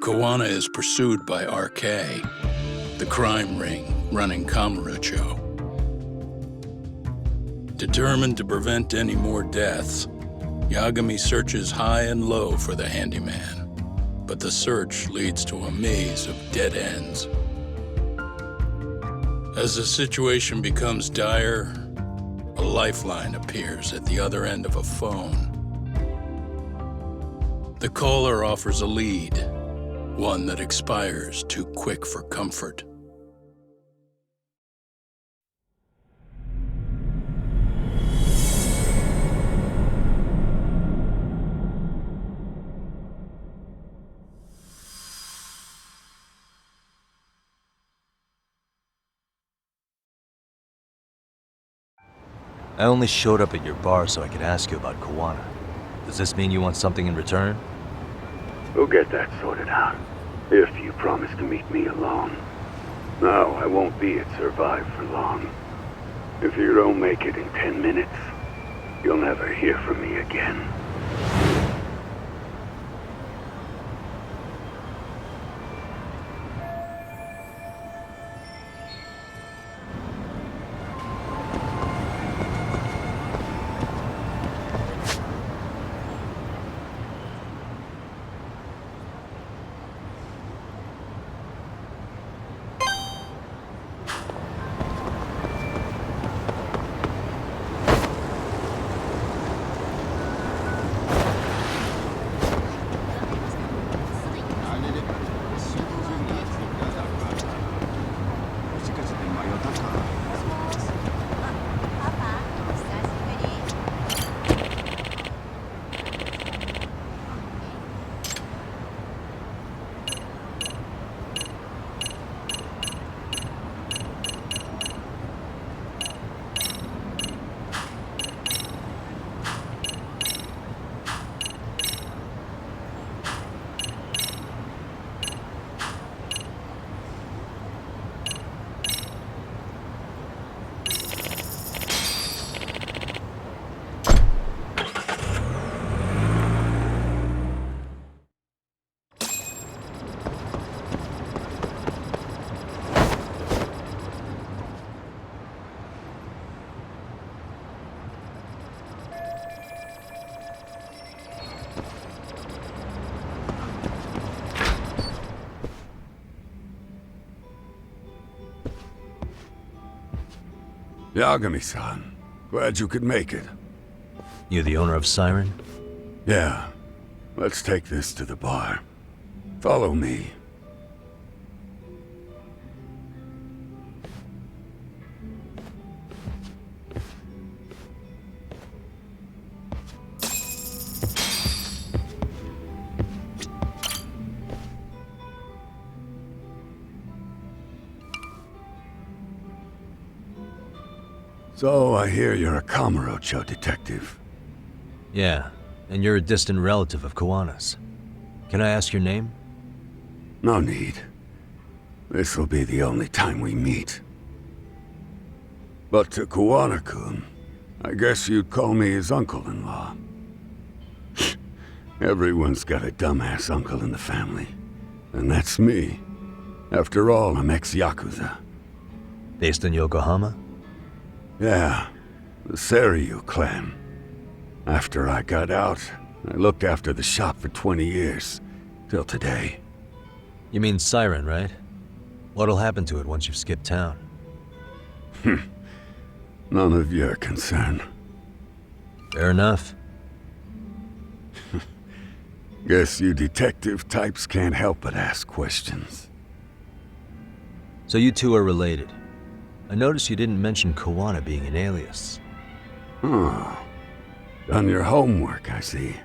Kiwana is pursued by RK, the crime ring running Kamurocho. Determined to prevent any more deaths, Yagami searches high and low for the handyman, but the search leads to a maze of dead ends. As the situation becomes dire, a lifeline appears at the other end of a phone. The caller offers a lead, one that expires too quick for comfort. I only showed up at your bar so I could ask you about Kiwana. Does this mean you want something in return? We'll get that sorted out, if you promise to meet me alone. No, I won't be at Survive for long. If you don't make it in 10 minutes, you'll never hear from me again. Yagami-san, glad you could make it. You the owner of Siren? Yeah. Let's take this to the bar. Follow me. So, I hear you're a Kamurocho detective. Yeah, and you're a distant relative of Kiwana's. Can I ask your name? No need. This'll be the only time we meet. But to Kiwana-kun, I guess you'd call me his uncle-in-law. Everyone's got a dumbass uncle in the family. And that's me. After all, I'm ex-Yakuza. Based in Yokohama? Yeah, the Seiryu clan. After I got out, I looked after the shop for 20 years, till today. You mean Siren, right? What'll happen to it once you've skipped town? None of your concern. Fair enough. Guess you detective types can't help but ask questions. So you two are related. I noticed you didn't mention Kiwana being an alias. Oh. Done your homework, I see.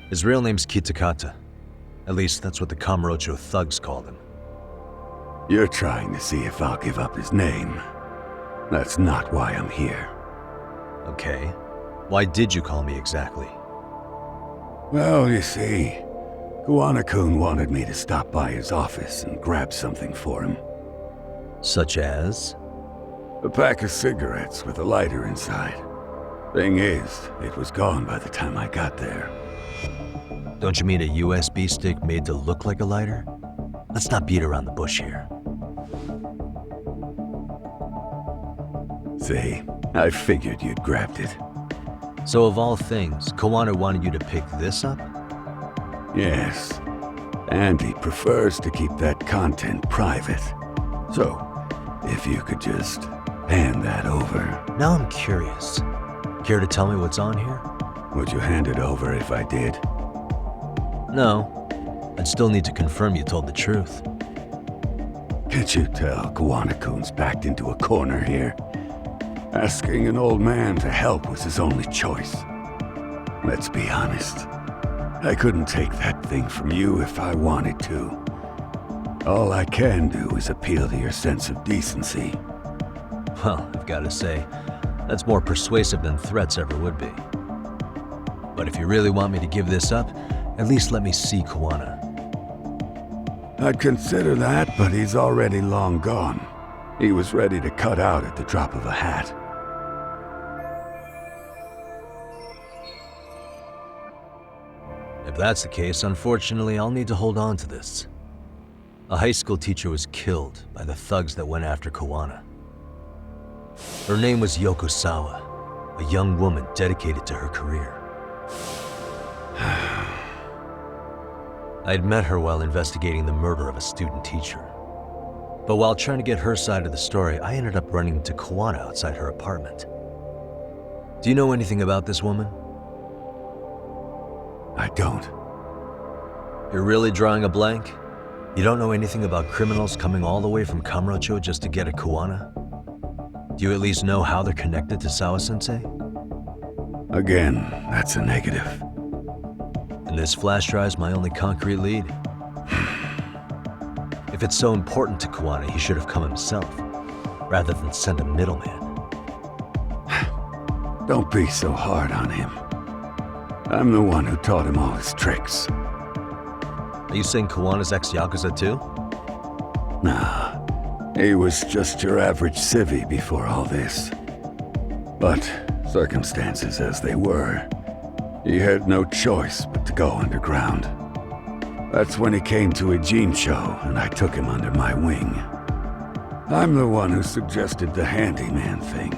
His real name's Kitakata. At least that's what the Kamurocho thugs called him. You're trying to see if I'll give up his name. That's not why I'm here. Okay. Why did you call me exactly? Well, you see, Kiwana-kun wanted me to stop by his office and grab something for him. Such as? A pack of cigarettes with a lighter inside. Thing is, it was gone by the time I got there. Don't you mean a USB stick made to look like a lighter? Let's not beat around the bush here. See, I figured you'd grabbed it. So of all things, Kiwana wanted you to pick this up? Yes. And he prefers to keep that content private. So, if you could just hand that over. Now I'm curious. Care to tell me what's on here? Would you hand it over if I did? No. I'd still need to confirm you told the truth. Can't you tell Kiwana-kun's backed into a corner here? Asking an old man to help was his only choice. Let's be honest. I couldn't take that thing from you if I wanted to. All I can do is appeal to your sense of decency. Well, I've got to say, that's more persuasive than threats ever would be. But if you really want me to give this up, at least let me see Kiwana. I'd consider that, but he's already long gone. He was ready to cut out at the drop of a hat. If that's the case, unfortunately, I'll need to hold on to this. A high school teacher was killed by the thugs that went after Kiwana. Her name was Yoko Sawa, a young woman dedicated to her career. I'd met her while investigating the murder of a student teacher. But while trying to get her side of the story, I ended up running into Kiwana outside her apartment. Do you know anything about this woman? I don't. You're really drawing a blank? You don't know anything about criminals coming all the way from Kamurocho just to get at Kiwana? Do you at least know how they're connected to Sawa-sensei? Again, that's a negative. And this flash drive's my only concrete lead. If it's so important to Kiwana, he should have come himself, rather than send a middleman. Don't be so hard on him. I'm the one who taught him all his tricks. Are you saying Kiwana's ex-Yakuza too? Nah, he was just your average civvy before all this. But circumstances as they were, he had no choice but to go underground. That's when he came to Ijincho, and I took him under my wing. I'm the one who suggested the handyman thing.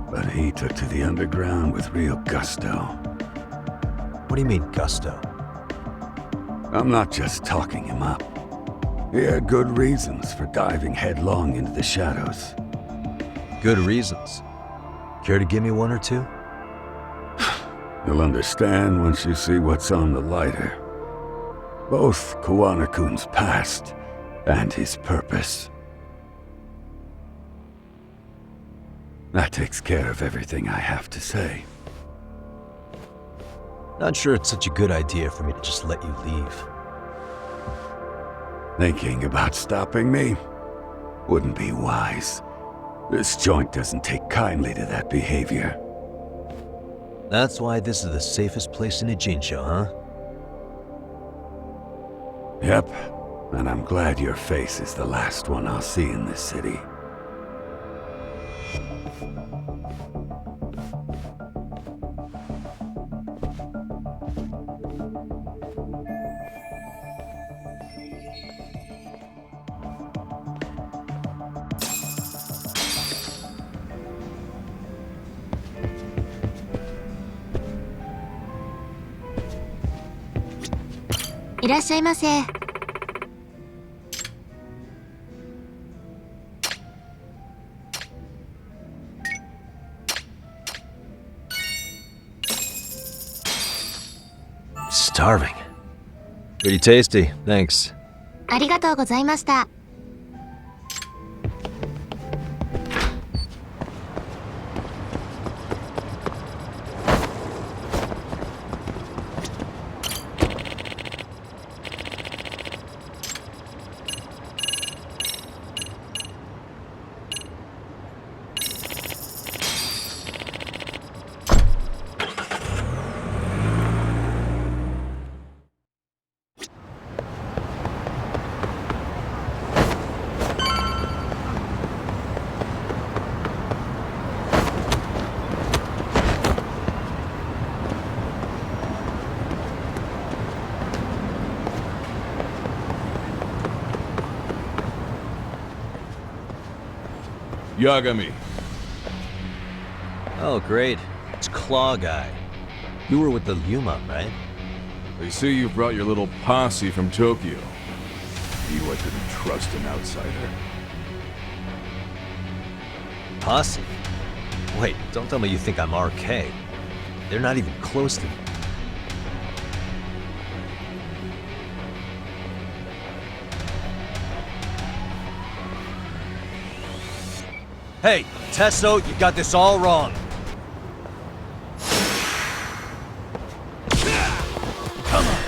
But he took to the underground with real gusto. What do you mean, gusto? I'm not just talking him up. He had good reasons for diving headlong into the shadows. Good reasons. Care to give me one or two? You'll understand once you see what's on the lighter. Both Kiwana-kun's past and his purpose. That takes care of everything I have to say. Not sure it's such a good idea for me to just let you leave. Thinking about stopping me? Wouldn't be wise. This joint doesn't take kindly to that behavior. That's why this is the safest place in Ijincho, huh? Yep, and I'm glad your face is the last one I'll see in this city. Starving. Pretty tasty, thanks. ありがとうございました。Yagami. Oh, great. It's Claw Guy. You were with the Yuma, right? They say you brought your little posse from Tokyo. You, I couldn't trust an outsider. Posse? Wait, don't tell me you think I'm RK. They're not even close to me. Hey, Tesso, you got this all wrong. Come on.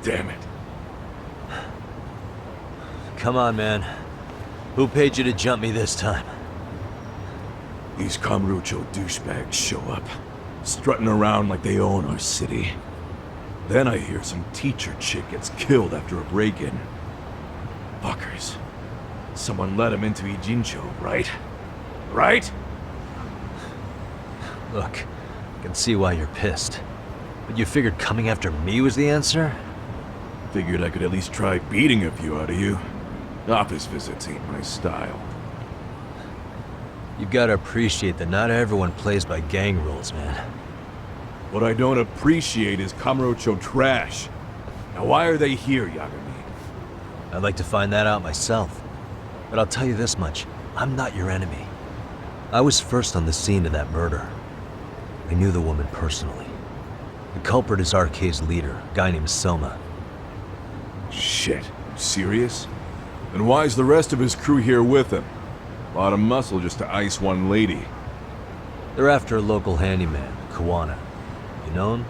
Damn it. Come on, man. Who paid you to jump me this time? These Kamurocho douchebags show up, strutting around like they own our city. Then I hear some teacher chick gets killed after a break-in. Fuckers. Someone let him into Ijincho, right? Right? Look, I can see why you're pissed. But you figured coming after me was the answer? Figured I could at least try beating a few out of you. Office visits ain't my style. You gotta appreciate that not everyone plays by gang rules, man. What I don't appreciate is Kamurocho trash. Now why are they here, Yagami? I'd like to find that out myself. But I'll tell you this much, I'm not your enemy. I was first on the scene of that murder. I knew the woman personally. The culprit is RK's leader, a guy named Soma. Shit, you serious? Then why's the rest of his crew here with him? A lot of muscle just to ice one lady. They're after a local handyman, Kiwana. You know him?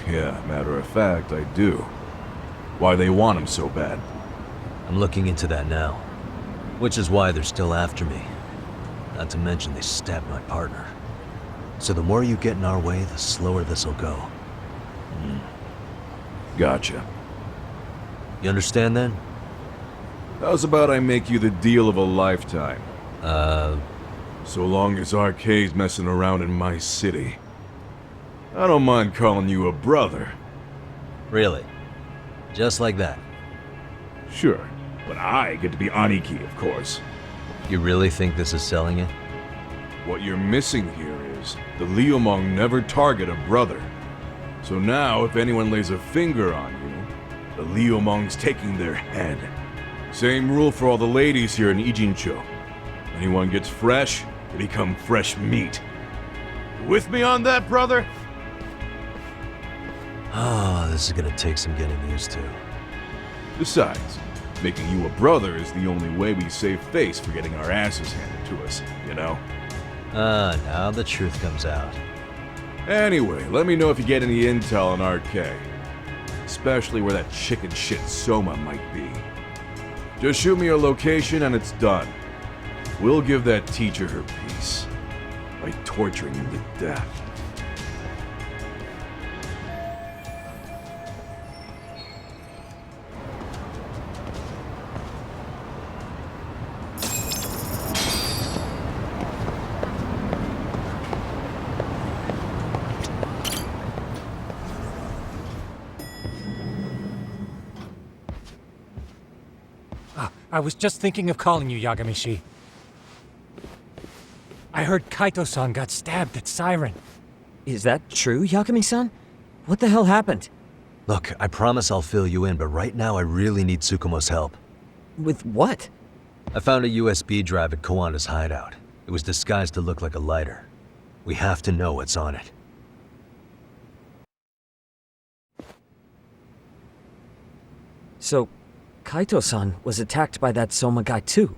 Yeah, matter of fact, I do. Why they want him so bad? I'm looking into that now. Which is why they're still after me. Not to mention they stabbed my partner. So the more you get in our way, the slower this'll go. Gotcha. You understand then? How's about I make you the deal of a lifetime? So long as RK's messing around in my city. I don't mind calling you a brother. Really? Just like that? Sure, but I get to be Aniki, of course. You really think this is selling it? What you're missing here is the Liumong never target a brother. So now, if anyone lays a finger on you, the Liumong's taking their head. Same rule for all the ladies here in Ijincho. Anyone gets fresh, they become fresh meat. You with me on that, brother? Oh, this is gonna take some getting used to. Besides, making you a brother is the only way we save face for getting our asses handed to us, you know? Now the truth comes out. Anyway, let me know if you get any intel on RK. Especially where that chicken shit Soma might be. Just shoot me a location and it's done. We'll give that teacher her peace. By torturing him to death. I was just thinking of calling you, Yagami-shi. I heard Kaito-san got stabbed at Siren. Is that true, Yagami-san? What the hell happened? Look, I promise I'll fill you in, but right now I really need Tsukumo's help. With what? I found a USB drive at Kiwana's hideout. It was disguised to look like a lighter. We have to know what's on it. So, Kaito-san was attacked by that Soma guy too?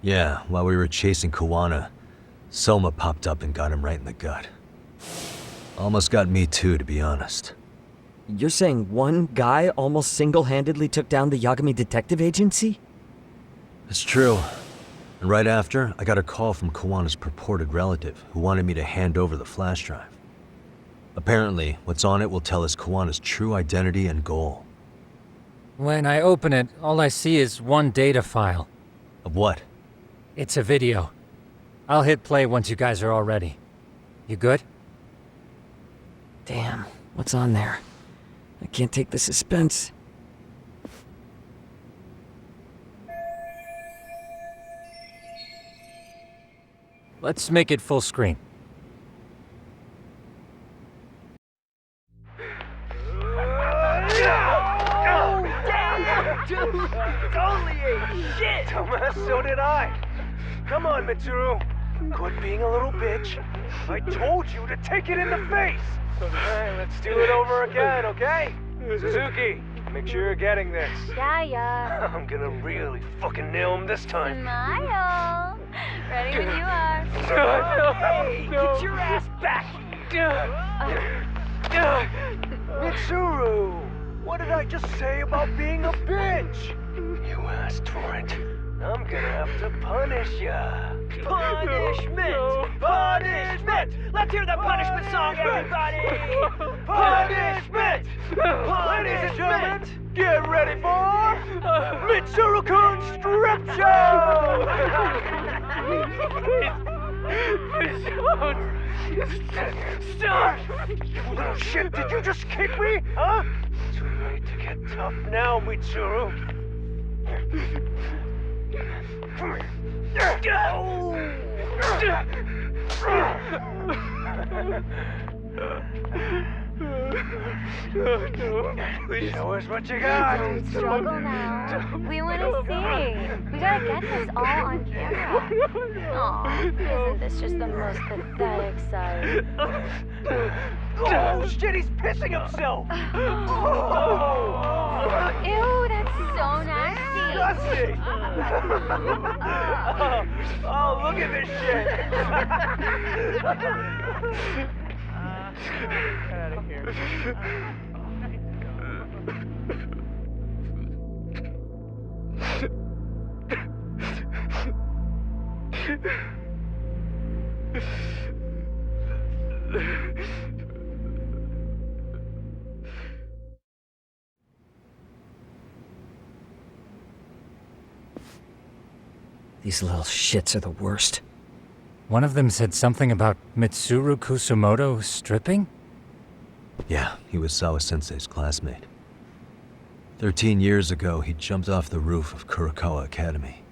Yeah, while we were chasing Kiwana, Soma popped up and got him right in the gut. Almost got me too, to be honest. You're saying one guy almost single-handedly took down the Yagami Detective Agency? It's true. And right after, I got a call from Kiwana's purported relative who wanted me to hand over the flash drive. Apparently, what's on it will tell us Kiwana's true identity and goal. When I open it, all I see is one data file. Of what? It's a video. I'll hit play once you guys are all ready. You good? Damn, what's on there? I can't take the suspense. Let's make it full screen. Dude, totally ate shit! Dumbass, so did I. Come on, Mitsuru. Quit being a little bitch. I told you to take it in the face. Alright, let's do it over again, okay? Suzuki, make sure you're getting this. Yeah. I'm gonna really fucking nail him this time. Smile. Ready when you are. Hey, get your ass back! Mitsuru! What did I just say about being a bitch? You asked for it. I'm gonna have to punish ya. Punishment! Punishment! Let's hear the punishment song, everybody! Punishment! Ladies and gentlemen, get ready for Mitsuru-kun's Strip Show! Stop! You little shit, did you just kick me? Huh? Get tough now, Mitsuru. Come here. Show us what you got. Don't struggle now. We want to see. We gotta get this all on camera. Aw, isn't this just the most pathetic sight? Oh shit, he's pissing himself! Ew, that's so nasty. Disgusting! Oh, look at this shit! Get out of here. These little shits are the worst. One of them said something about Mitsuru Kusumoto stripping? Yeah, he was Sawa-sensei's classmate. 13 years ago, he jumped off the roof of Kurokawa Academy.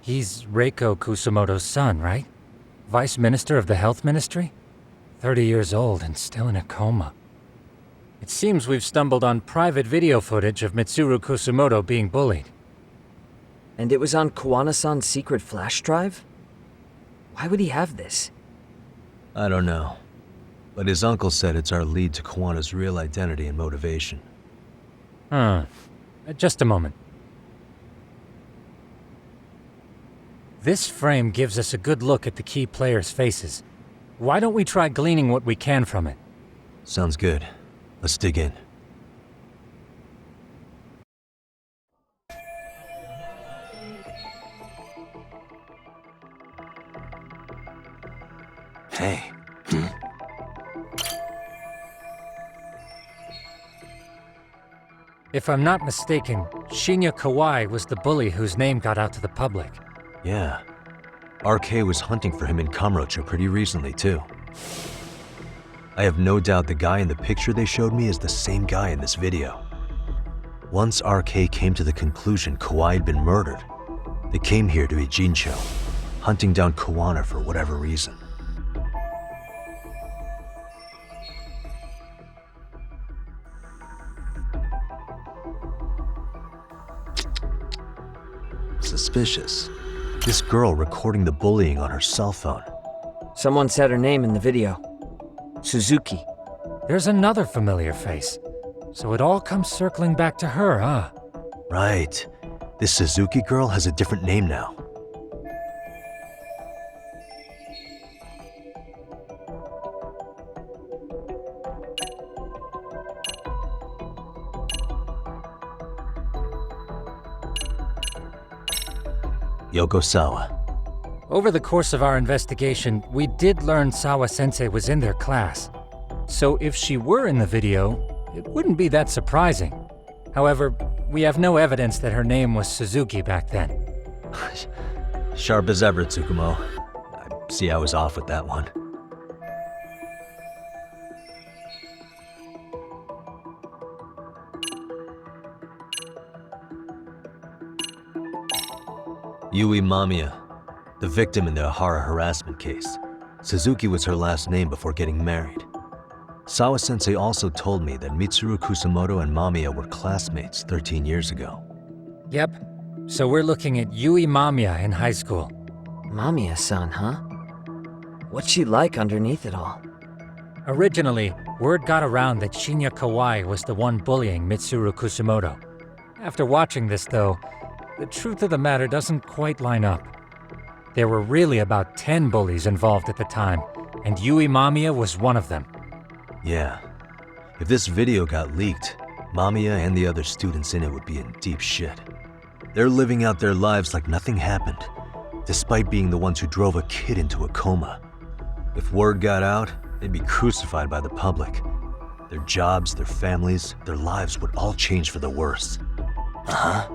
He's Reiko Kusumoto's son, right? Vice Minister of the Health Ministry? 30 years old and still in a coma. It seems we've stumbled on private video footage of Mitsuru Kusumoto being bullied. And it was on Kiwana-san's secret flash drive? Why would he have this? I don't know. But his uncle said it's our lead to Kiwana's real identity and motivation. Just a moment. This frame gives us a good look at the key players' faces. Why don't we try gleaning what we can from it? Sounds good. Let's dig in. Hey. If I'm not mistaken, Shinya Kawai was the bully whose name got out to the public. Yeah. RK was hunting for him in Kamurocho pretty recently, too. I have no doubt the guy in the picture they showed me is the same guy in this video. Once RK came to the conclusion Kawai had been murdered, they came here to Ijincho, hunting down Kiwana for whatever reason. Suspicious. This girl recording the bullying on her cell phone. Someone said her name in the video. Suzuki. There's another familiar face. So it all comes circling back to her, huh? Right. This Suzuki girl has a different name now. Yoko Sawa. Over the course of our investigation, we did learn Sawa-sensei was in their class. So if she were in the video, it wouldn't be that surprising. However, we have no evidence that her name was Suzuki back then. Sharp as ever, Tsukumo. I see I was off with that one. Yui Mamiya, the victim in the Ahara harassment case. Suzuki was her last name before getting married. Sawa-sensei also told me that Mitsuru Kusumoto and Mamiya were classmates 13 years ago. Yep. So we're looking at Yui Mamiya in high school. Mamiya-san, huh? What's she like underneath it all? Originally, word got around that Shinya Kawai was the one bullying Mitsuru Kusumoto. After watching this, though, the truth of the matter doesn't quite line up. There were really about 10 bullies involved at the time, and Yui Mamiya was one of them. Yeah. If this video got leaked, Mamiya and the other students in it would be in deep shit. They're living out their lives like nothing happened, despite being the ones who drove a kid into a coma. If word got out, they'd be crucified by the public. Their jobs, their families, their lives would all change for the worse. Uh-huh.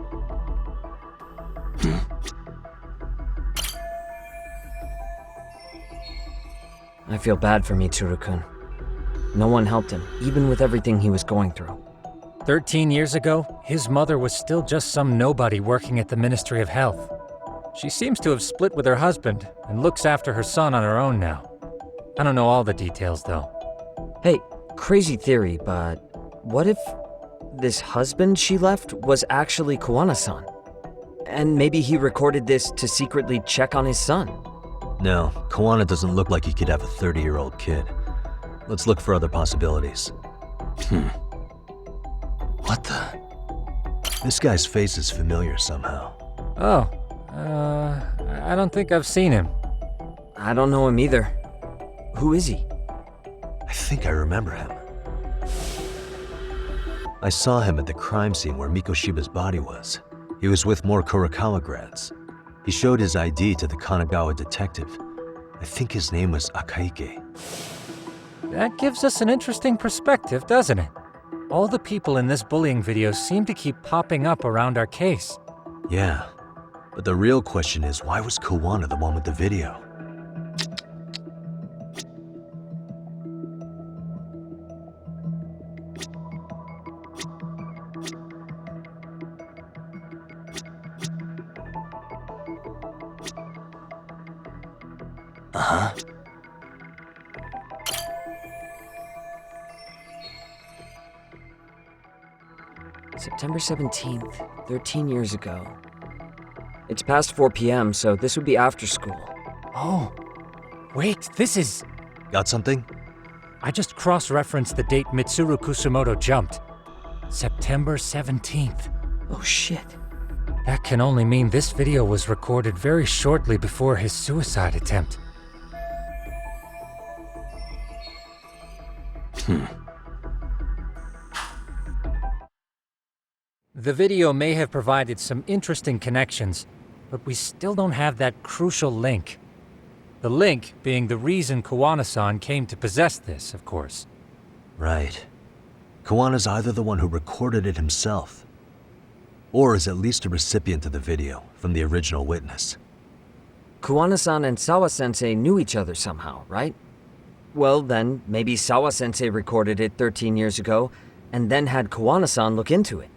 I feel bad for Mitsuru-kun. No one helped him, even with everything he was going through. 13 years ago, his mother was still just some nobody working at the Ministry of Health. She seems to have split with her husband and looks after her son on her own now. I don't know all the details, though. Hey, crazy theory, but what if this husband she left was actually Kiwana-san? And maybe he recorded this to secretly check on his son? No, Kiwana doesn't look like he could have a 30-year-old kid. Let's look for other possibilities. What the? This guy's face is familiar somehow. Oh, I don't think I've seen him. I don't know him either. Who is he? I think I remember him. I saw him at the crime scene where Mikoshiba's body was. He was with more Kurokawa grads. He showed his ID to the Kanagawa detective. I think his name was Akaike. That gives us an interesting perspective, doesn't it? All the people in this bullying video seem to keep popping up around our case. Yeah, but the real question is, why was Kiwana the one with the video? Uh-huh. September 17th, 13 years ago. It's past 4 p.m., so this would be after school. Oh, wait, this is... Got something? I just cross-referenced the date Mitsuru Kusumoto jumped. September 17th. Oh shit. That can only mean this video was recorded very shortly before his suicide attempt. The video may have provided some interesting connections, but we still don't have that crucial link. The link being the reason Kiwana-san came to possess this, of course. Right. Kiwana's either the one who recorded it himself, or is at least a recipient of the video from the original witness. Kiwana-san and Sawa-sensei knew each other somehow, right? Well, then, maybe Sawa-sensei recorded it 13 years ago, and then had Kiwana-san look into it,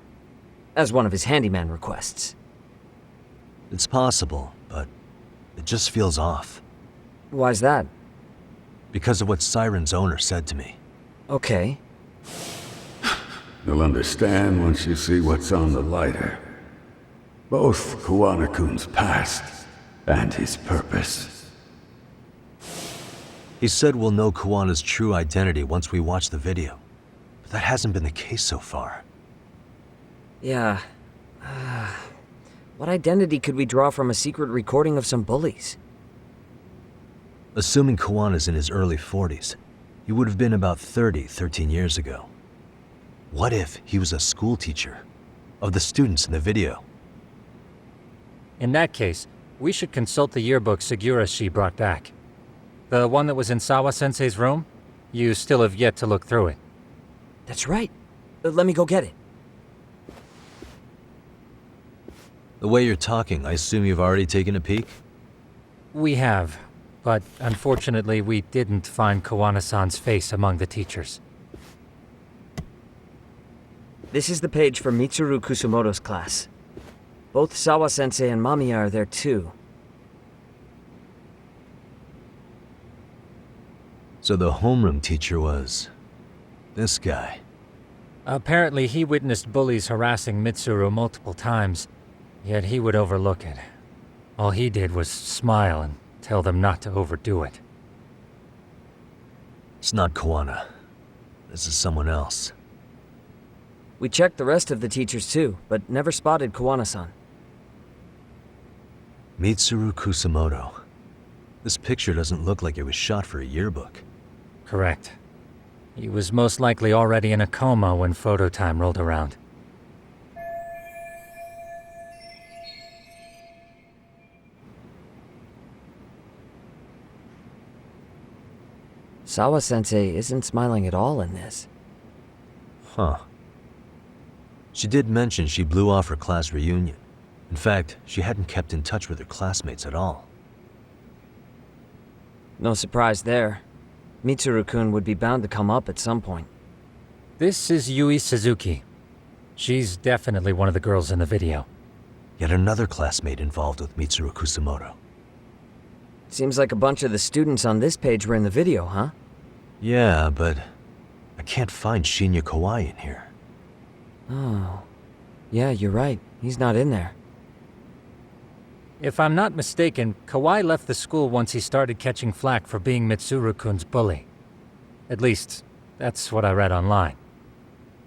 as one of his handyman requests. It's possible, but it just feels off. Why's that? Because of what Siren's owner said to me. Okay. You'll understand once you see what's on the lighter. Both Kiwana-kun's past and his purpose. He said we'll know Kiwana's true identity once we watch the video. But that hasn't been the case so far. Yeah. What identity could we draw from a secret recording of some bullies? Assuming Kiwana's in his early 40s, he would have been about 13 years ago. What if he was a school teacher of the students in the video? In that case, we should consult the yearbook Segura-shi brought back. The one that was in Sawa-sensei's room? You still have yet to look through it. That's right. Let me go get it. The way you're talking, I assume you've already taken a peek? We have, but unfortunately we didn't find Kiwana-san's face among the teachers. This is the page for Mitsuru Kusumoto's class. Both Sawa-sensei and Mamiya are there too. So the homeroom teacher was this guy. Apparently he witnessed bullies harassing Mitsuru multiple times, yet he would overlook it. All he did was smile and tell them not to overdo it. It's not Kiwana. This is someone else. We checked the rest of the teachers too, but never spotted Kiwana-san. Mitsuru Kusumoto. This picture doesn't look like it was shot for a yearbook. Correct. He was most likely already in a coma when photo time rolled around. Sawa-sensei isn't smiling at all in this. Huh. She did mention she blew off her class reunion. In fact, she hadn't kept in touch with her classmates at all. No surprise there. Mitsuru-kun would be bound to come up at some point. This is Yui Suzuki. She's definitely one of the girls in the video. Yet another classmate involved with Mitsuru Kusamoto. Seems like a bunch of the students on this page were in the video, huh? Yeah, but I can't find Shinya Kawai in here. Oh. Yeah, you're right. He's not in there. If I'm not mistaken, Kawai left the school once he started catching flack for being Mitsuru-kun's bully. At least, that's what I read online.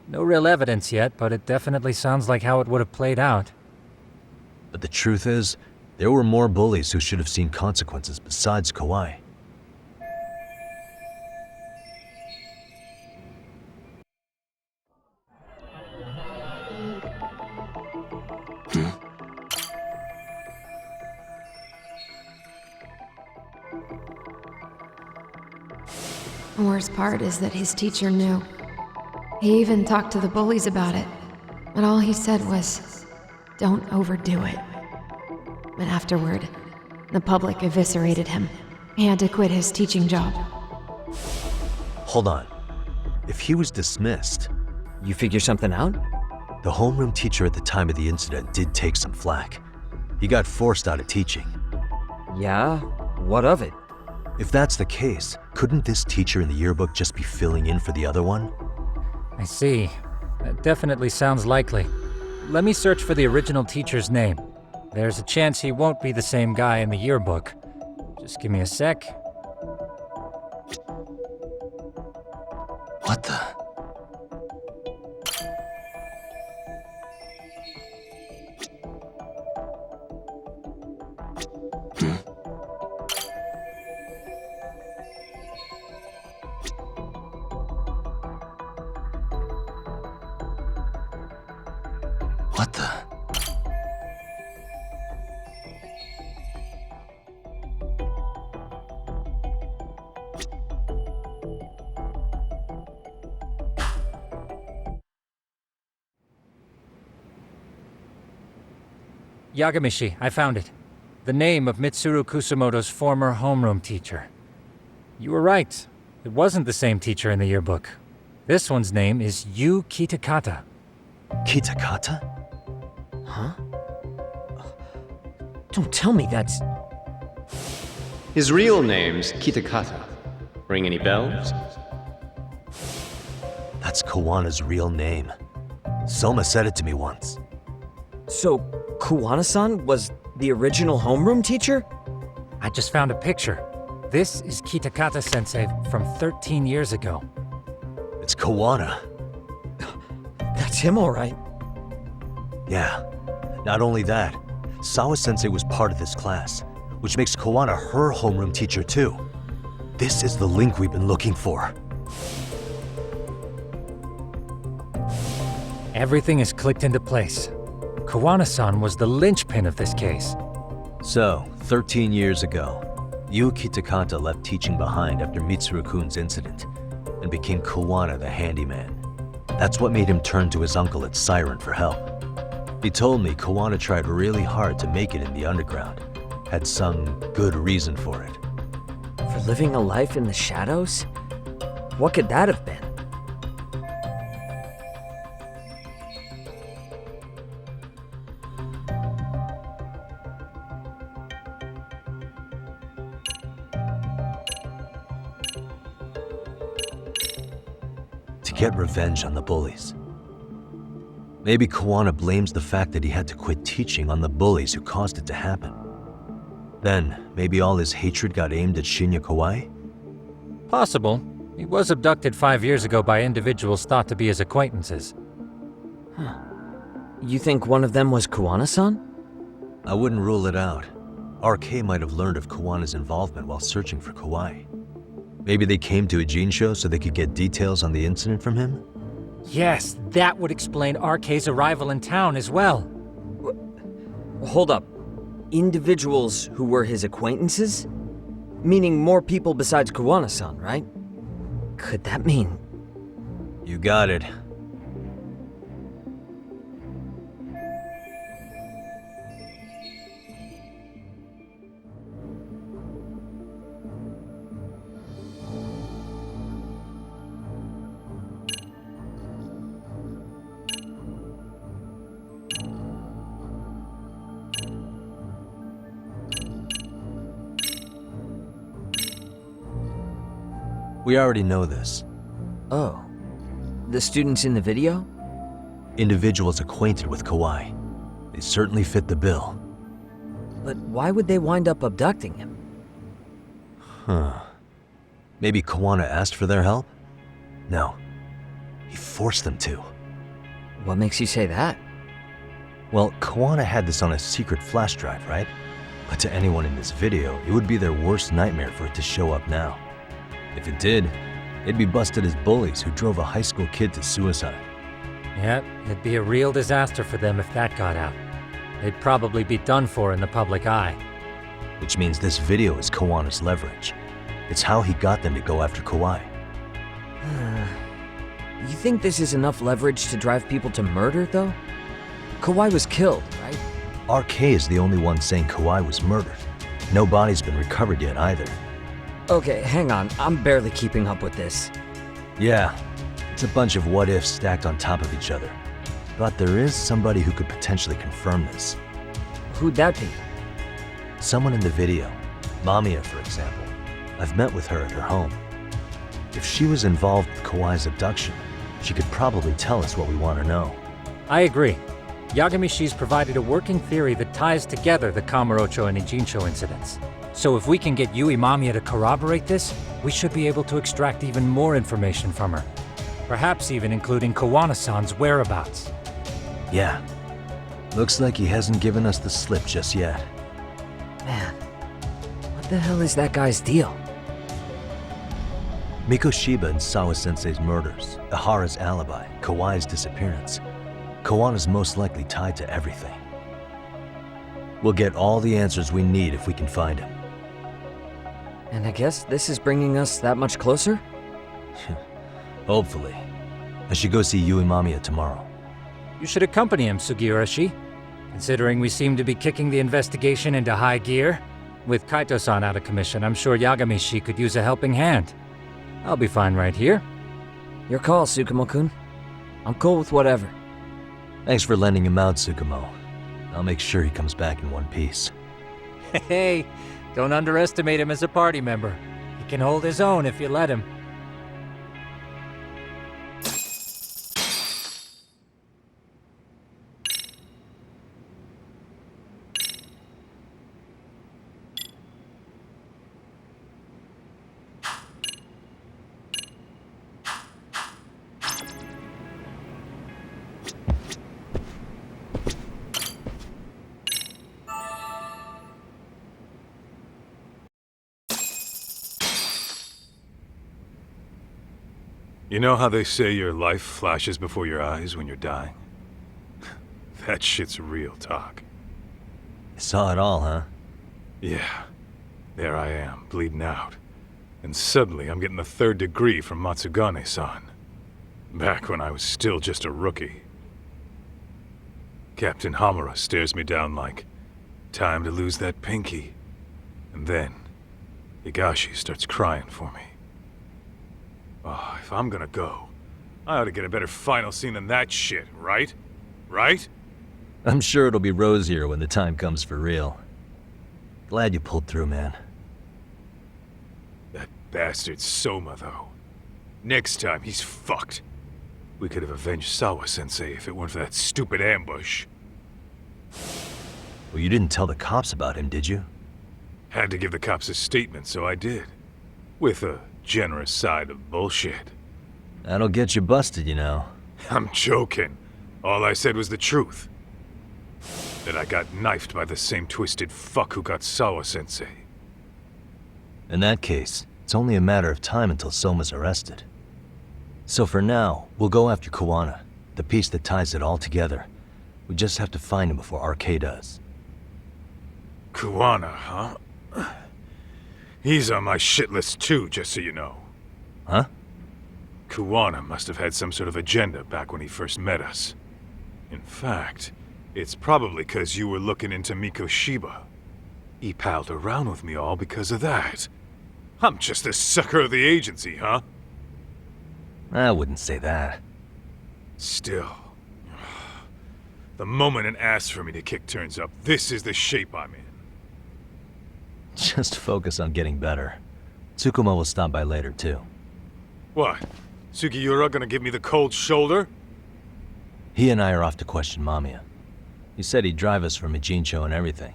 No real evidence yet, but it definitely sounds like how it would have played out. But the truth is, there were more bullies who should have seen consequences besides Kawai. The worst part is that his teacher knew. He even talked to the bullies about it, but all he said was, "Don't overdo it." But afterward, the public eviscerated him. He had to quit his teaching job. Hold on. If he was dismissed... You figure something out? The homeroom teacher at the time of the incident did take some flack. He got forced out of teaching. Yeah? What of it? If that's the case, couldn't this teacher in the yearbook just be filling in for the other one? I see. That definitely sounds likely. Let me search for the original teacher's name. There's a chance he won't be the same guy in the yearbook. Just give me a sec. What the... What the... Yagamishi, I found it. The name of Mitsuru Kusamoto's former homeroom teacher. You were right. It wasn't the same teacher in the yearbook. This one's name is Yu Kitakata. Kitakata? Huh? Don't tell me that's... His real name's Kitakata. Ring any bells? That's Kiwana's real name. Soma said it to me once. So, Kiwana-san was the original homeroom teacher? I just found a picture. This is Kitakata-sensei from 13 years ago. It's Kiwana. That's him, all right. Yeah. Not only that, Sawa-sensei was part of this class, which makes Kiwana her homeroom teacher too. This is the link we've been looking for. Everything is clicked into place. Kiwana-san was the linchpin of this case. So, 13 years ago, Yu Kitakata left teaching behind after Mitsuru-kun's incident and became Kiwana the handyman. That's what made him turn to his uncle at Siren for help. He told me Kiwana tried really hard to make it in the underground. Had some good reason for it. For living a life in the shadows? What could that have been? To get revenge on the bullies. Maybe Kiwana blames the fact that he had to quit teaching on the bullies who caused it to happen. Then, maybe all his hatred got aimed at Shinya Kawai? Possible. He was abducted 5 years ago by individuals thought to be his acquaintances. Huh. You think one of them was Kiwana-san? I wouldn't rule it out. RK might have learned of Kiwana's involvement while searching for Kawai. Maybe they came to Ijincho so they could get details on the incident from him? Yes, that would explain RK's arrival in town as well. Hold up. Individuals who were his acquaintances? Meaning more people besides Kiwana-san, right? Could that mean... You got it. We already know this. Oh. The students in the video? Individuals acquainted with Kawai. They certainly fit the bill. But why would they wind up abducting him? Huh. Maybe Kiwana asked for their help? No. He forced them to. What makes you say that? Well, Kiwana had this on a secret flash drive, right? But to anyone in this video, it would be their worst nightmare for it to show up now. If it did, they'd be busted as bullies who drove a high school kid to suicide. Yep, it'd be a real disaster for them if that got out. They'd probably be done for in the public eye. Which means this video is Kiwana's leverage. It's how he got them to go after Kawai. You think this is enough leverage to drive people to murder, though? Kawai was killed, right? RK is the only one saying Kawai was murdered. No body's been recovered yet either. Okay, hang on. I'm barely keeping up with this. Yeah, it's a bunch of what-ifs stacked on top of each other. But there is somebody who could potentially confirm this. Who'd that be? Someone in the video. Mamiya, for example. I've met with her at her home. If she was involved with Kawai's abduction, she could probably tell us what we want to know. I agree. Yagamishi's provided a working theory that ties together the Kamurocho and Ijincho incidents. So if we can get Yui Mamiya to corroborate this, we should be able to extract even more information from her. Perhaps even including Kiwana-san's whereabouts. Yeah. Looks like he hasn't given us the slip just yet. Man, what the hell is that guy's deal? Mikoshiba and Sawa-sensei's murders, Ihara's alibi, Kawai's disappearance. Kiwana's most likely tied to everything. We'll get all the answers we need if we can find him. And I guess this is bringing us that much closer? Hopefully. I should go see Yui Mamiya tomorrow. You should accompany him, Sugiurashi. Considering we seem to be kicking the investigation into high gear, with Kaito-san out of commission, I'm sure Yagamishi could use a helping hand. I'll be fine right here. Your call, Tsukumo-kun. I'm cool with whatever. Thanks for lending him out, Tsukumo. I'll make sure he comes back in one piece. Hey, don't underestimate him as a party member. He can hold his own if you let him. You know how they say your life flashes before your eyes when you're dying? That shit's real talk. You saw it all, huh? Yeah. There I am, bleeding out. And suddenly I'm getting the 3rd degree from Matsugane-san. Back when I was still just a rookie. Captain Hamura stares me down like, time to lose that pinky. And then, Higashi starts crying for me. Oh, if I'm gonna go, I ought to get a better final scene than that shit, right? Right? I'm sure it'll be rosier when the time comes for real. Glad you pulled through, man. That bastard Soma, though. Next time, he's fucked. We could have avenged Sawa-sensei if it weren't for that stupid ambush. Well, you didn't tell the cops about him, did you? Had to give the cops a statement, so I did. With a generous side of bullshit. That'll get you busted, you know. I'm joking. All I said was the truth. That I got knifed by the same twisted fuck who got Sawa-sensei. In that case, it's only a matter of time until Soma's arrested. So for now, we'll go after Kiwana, the piece that ties it all together. We just have to find him before RK does. Kiwana, huh? He's on my shit list too, just so you know. Huh? Kiwana must have had some sort of agenda back when he first met us. In fact, it's probably because you were looking into Mikoshiba. He palled around with me all because of that. I'm just a sucker of the agency, huh? I wouldn't say that. Still. The moment an ass for me to kick turns up, this is the shape I'm in. Just focus on getting better. Tsukuma will stop by later, too. What? Sugiura gonna give me the cold shoulder? He and I are off to question Mamiya. He said he'd drive us from Ijincho and everything.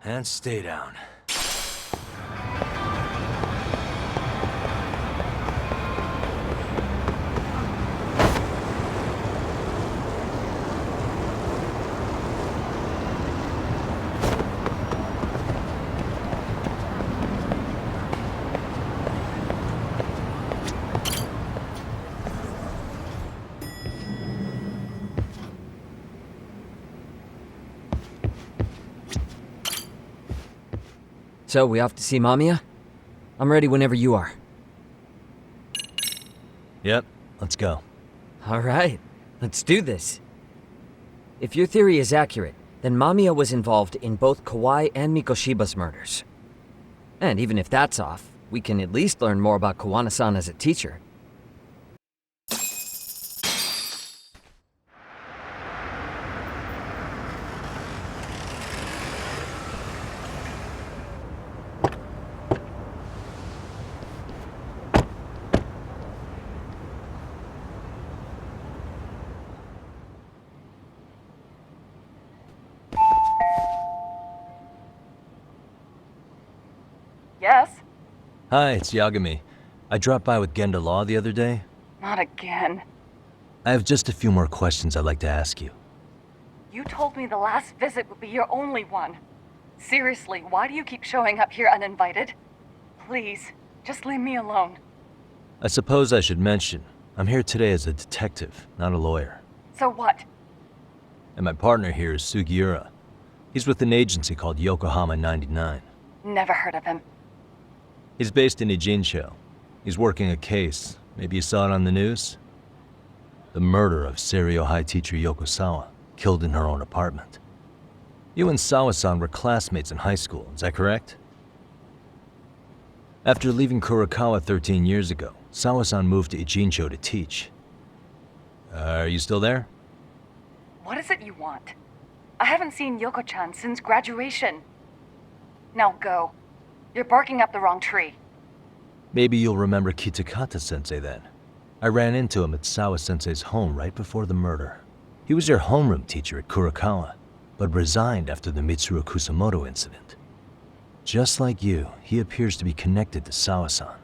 And stay down. So, we off to see Mamiya? I'm ready whenever you are. Yep, let's go. Alright, let's do this. If your theory is accurate, then Mamiya was involved in both Kawai and Mikoshiba's murders. And even if that's off, we can at least learn more about Kiwana-san as a teacher. Yes? Hi, it's Yagami. I dropped by with Genda Law the other day. Not again. I have just a few more questions I'd like to ask you. You told me the last visit would be your only one. Seriously, why do you keep showing up here uninvited? Please, just leave me alone. I suppose I should mention, I'm here today as a detective, not a lawyer. So what? And my partner here is Sugiura. He's with an agency called Yokohama 99. Never heard of him. He's based in Ijincho. He's working a case. Maybe you saw it on the news? The murder of Seiryo High teacher Yoko Sawa, killed in her own apartment. You and Sawa-san were classmates in high school, is that correct? After leaving Kurokawa 13 years ago, Sawa-san moved to Ijincho to teach. Are you still there? What is it you want? I haven't seen Yoko-chan since graduation. Now go. You're barking up the wrong tree. Maybe you'll remember Kitakata-sensei then. I ran into him at Sawa-sensei's home right before the murder. He was your homeroom teacher at Kurokawa, but resigned after the Mitsuru Kusamoto incident. Just like you, he appears to be connected to Sawa-san.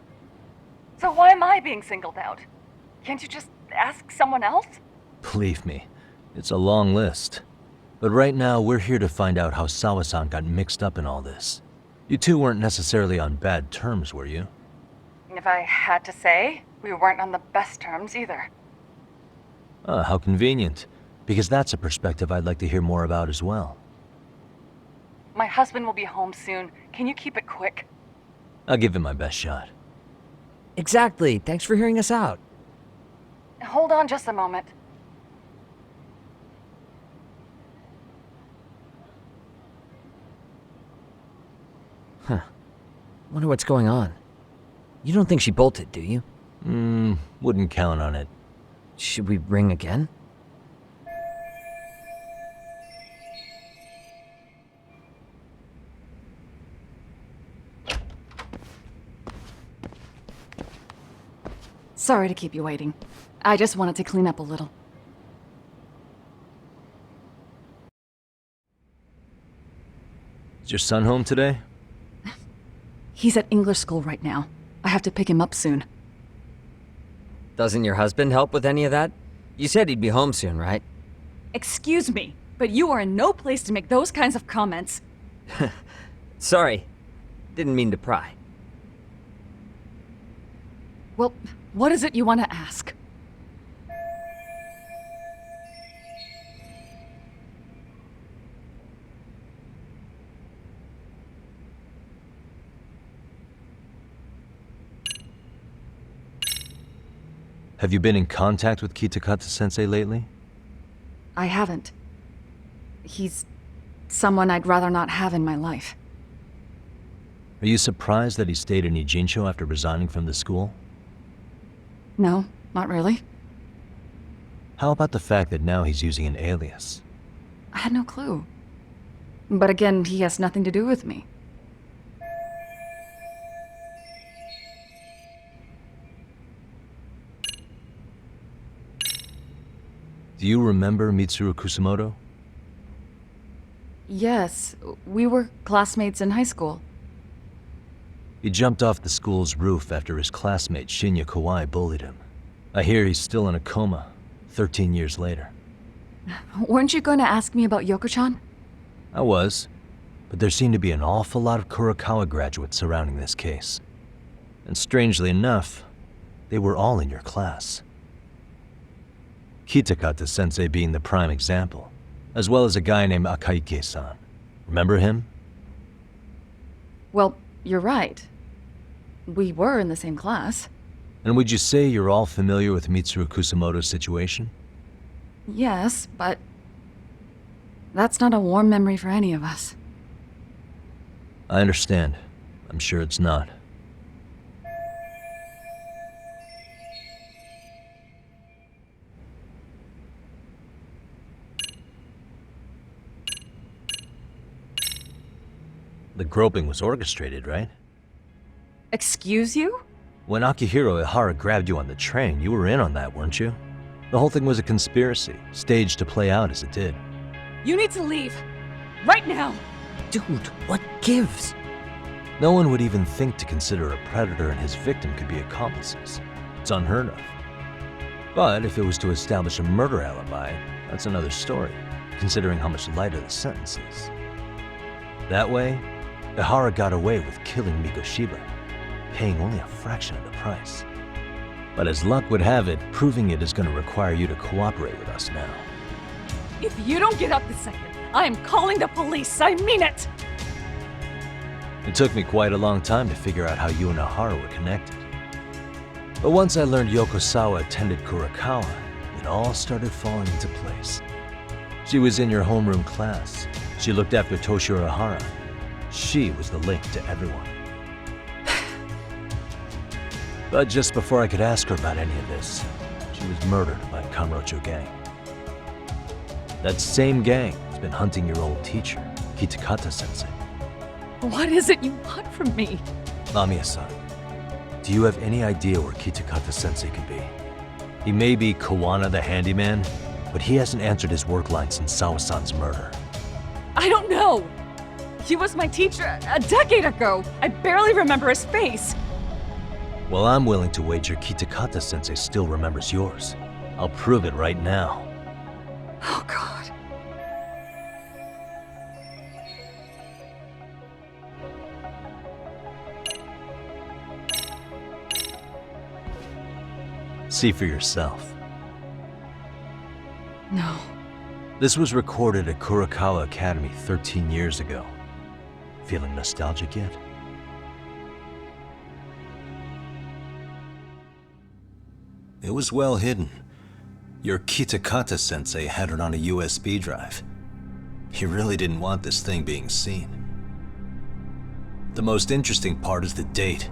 So why am I being singled out? Can't you just ask someone else? Believe me, it's a long list. But right now, we're here to find out how Sawa-san got mixed up in all this. You two weren't necessarily on bad terms, were you? If I had to say, we weren't on the best terms either. Ah, how convenient. Because that's a perspective I'd like to hear more about as well. My husband will be home soon. Can you keep it quick? I'll give it my best shot. Exactly. Thanks for hearing us out. Hold on just a moment. Huh. Wonder what's going on. You don't think she bolted, do you? Wouldn't count on it. Should we ring again? Sorry to keep you waiting. I just wanted to clean up a little. Is your son home today? He's at English school right now. I have to pick him up soon. Doesn't your husband help with any of that? You said he'd be home soon, right? Excuse me, but you are in no place to make those kinds of comments. Sorry. Didn't mean to pry. Well, what is it you want to ask? Have you been in contact with Kitakata-sensei lately? I haven't. He's someone I'd rather not have in my life. Are you surprised that he stayed in Ijincho after resigning from the school? No, not really. How about the fact that now he's using an alias? I had no clue. But again, he has nothing to do with me. Do you remember Mitsuru Kusumoto? Yes, we were classmates in high school. He jumped off the school's roof after his classmate Shinya Kawai bullied him. I hear he's still in a coma, 13 years later. Weren't you going to ask me about Yoko-chan? I was, but there seemed to be an awful lot of Kurokawa graduates surrounding this case. And strangely enough, they were all in your class. Kitakata-sensei being the prime example, as well as a guy named Akaike-san. Remember him? Well, you're right. We were in the same class. And would you say you're all familiar with Mitsuru Kusumoto's situation? Yes, but that's not a warm memory for any of us. I understand. I'm sure it's not. The groping was orchestrated, right? Excuse you? When Akihiro Ihara grabbed you on the train, you were in on that, weren't you? The whole thing was a conspiracy, staged to play out as it did. You need to leave. Right now! Dude, what gives? No one would even think to consider a predator and his victim could be accomplices. It's unheard of. But if it was to establish a murder alibi, that's another story, considering how much lighter the sentence is. That way, Ihara got away with killing Mikoshiba, paying only a fraction of the price. But as luck would have it, proving it is going to require you to cooperate with us now. If you don't get up this second, I am calling the police. I mean it! It took me quite a long time to figure out how you and Ihara were connected. But once I learned Yokosawa attended Kurokawa, it all started falling into place. She was in your homeroom class. She looked after Toshiro Ihara. She was the link to everyone. But just before I could ask her about any of this, she was murdered by Kamurocho gang. That same gang has been hunting your old teacher, Kitakata-sensei. What is it you want from me? Mamiya-san, do you have any idea where Kitakata-sensei could be? He may be Kiwana the handyman, but he hasn't answered his work line since Sawa-san's murder. I don't know! He was my teacher a decade ago! I barely remember his face! Well, I'm willing to wager Kitakata-sensei still remembers yours. I'll prove it right now. Oh, God. See for yourself. No. This was recorded at Kurokawa Academy 13 years ago. Feeling nostalgic yet? It was well hidden. Your Kitakata-sensei had it on a USB drive. He really didn't want this thing being seen. The most interesting part is the date.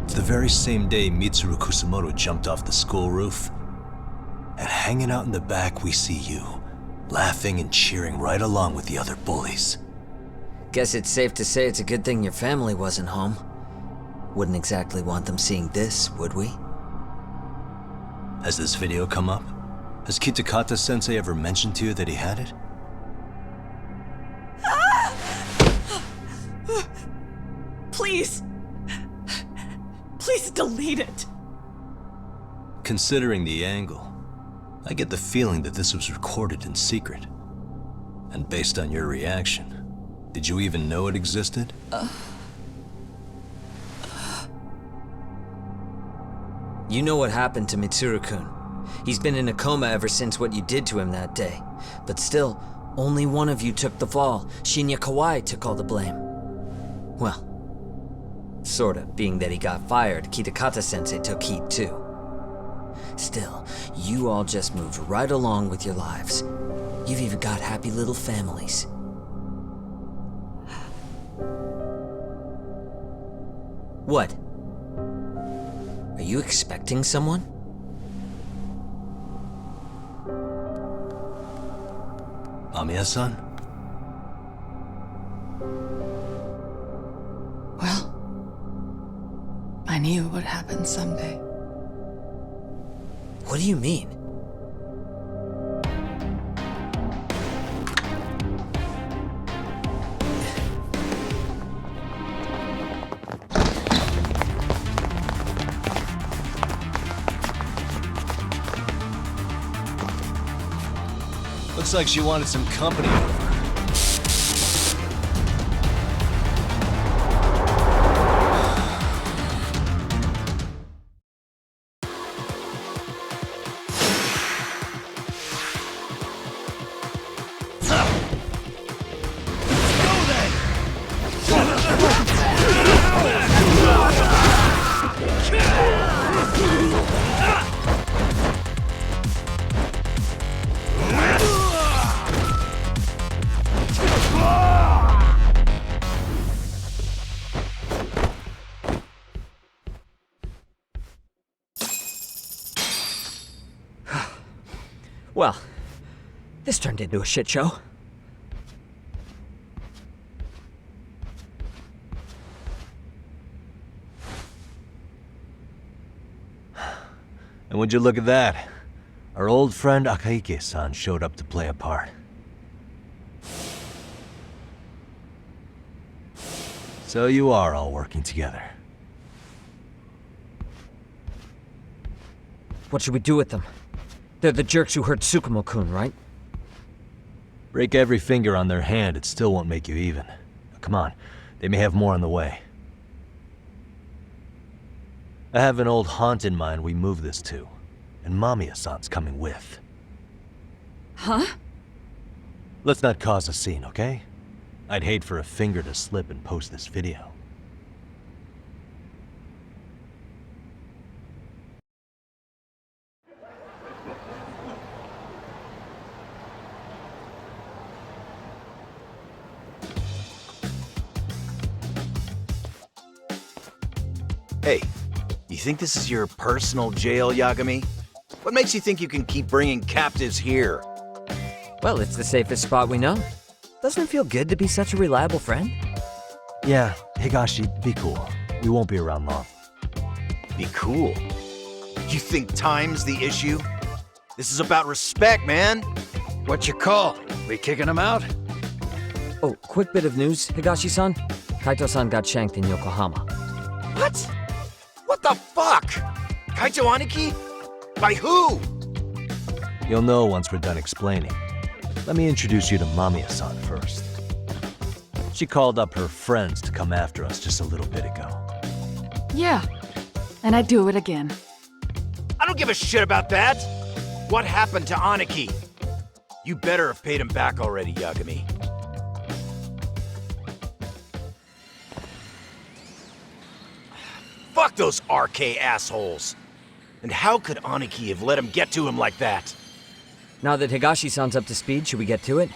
It's the very same day Mitsuru Kusumoto jumped off the school roof. And hanging out in the back, we see you, laughing and cheering right along with the other bullies. Guess it's safe to say it's a good thing your family wasn't home. Wouldn't exactly want them seeing this, would we? Has this video come up? Has Kitakata-sensei ever mentioned to you that he had it? Please. Please delete it. Considering the angle, I get the feeling that this was recorded in secret. And based on your reaction, did you even know it existed? You know what happened to Mitsuru-kun. He's been in a coma ever since what you did to him that day. But still, only one of you took the fall. Shinya Kawai took all the blame. Well, sorta, being that he got fired, Kitakata-sensei took heat too. Still, you all just moved right along with your lives. You've even got happy little families. What? Are you expecting someone? Mamiya-san? Well, I knew it would happen someday. What do you mean? Looks like she wanted some company over. Well, this turned into a shit show. And would you look at that? Our old friend Akahike-san showed up to play a part. So you are all working together. What should we do with them? They're the jerks who hurt Tsukumo-kun, right? Break every finger on their hand, it still won't make you even. Come on, they may have more on the way. I have an old haunt in mind we move this to, and Mamiya-san's coming with. Huh? Let's not cause a scene, okay? I'd hate for a finger to slip and post this video. Hey, you think this is your personal jail, Yagami? What makes you think you can keep bringing captives here? Well, it's the safest spot we know. Doesn't it feel good to be such a reliable friend? Yeah, Higashi, be cool. We won't be around long. Be cool? You think time's the issue? This is about respect, man! What you call? We kicking him out? Oh, quick bit of news, Higashi-san. Kaito-san got shanked in Yokohama. What? What the fuck? Kaito Aniki? By who? You'll know once we're done explaining. Let me introduce you to Mamiya-san first. She called up her friends to come after us just a little bit ago. Yeah, and I'd do it again. I don't give a shit about that! What happened to Aniki? You better have paid him back already, Yagami. Fuck those RK assholes! And how could Aniki have let him get to him like that? Now that Higashi-san's up to speed, should we get to it?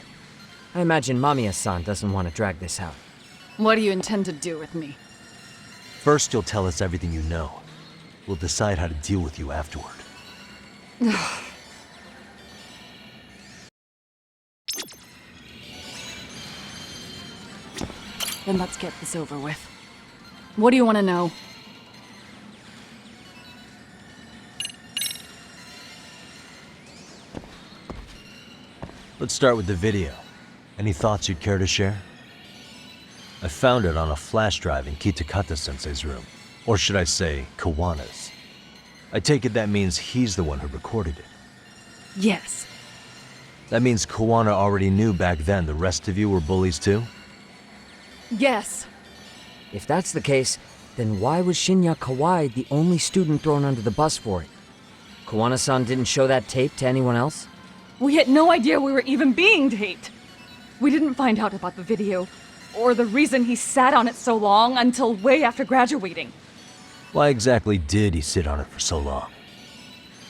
I imagine Mamiya-san doesn't want to drag this out. What do you intend to do with me? First, you'll tell us everything you know. We'll decide how to deal with you afterward. Then let's get this over with. What do you want to know? Let's start with the video. Any thoughts you'd care to share? I found it on a flash drive in Kitakata-sensei's room. Or should I say, Kiwana's. I take it that means he's the one who recorded it. Yes. That means Kiwana already knew back then the rest of you were bullies too? Yes. If that's the case, then why was Shinya Kawai the only student thrown under the bus for it? Kiwana-san didn't show that tape to anyone else? We had no idea we were even being taped. We didn't find out about the video, or the reason he sat on it so long until way after graduating. Why exactly did he sit on it for so long?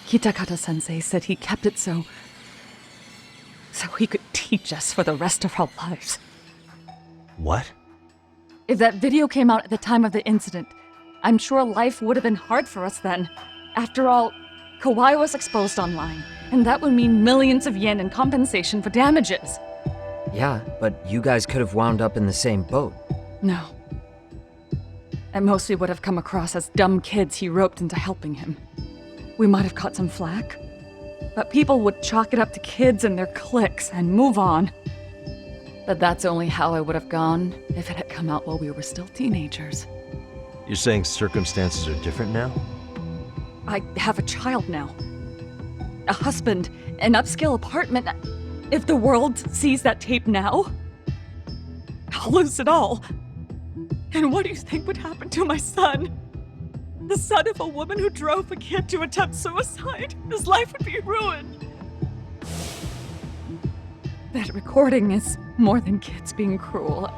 Kitakata-sensei said he kept it so he could teach us for the rest of our lives. What? If that video came out at the time of the incident, I'm sure life would have been hard for us then. After all, Kawai was exposed online, and that would mean millions of yen in compensation for damages. Yeah, but you guys could have wound up in the same boat. No. At most we would have come across as dumb kids he roped into helping him. We might have caught some flack, but people would chalk it up to kids and their cliques and move on. But that's only how it would have gone if it had come out while we were still teenagers. You're saying circumstances are different now? I have a child now. A husband, an upscale apartment. If the world sees that tape now, I'll lose it all. And what do you think would happen to my son? The son of a woman who drove a kid to attempt suicide. His life would be ruined. That recording is more than kids being cruel.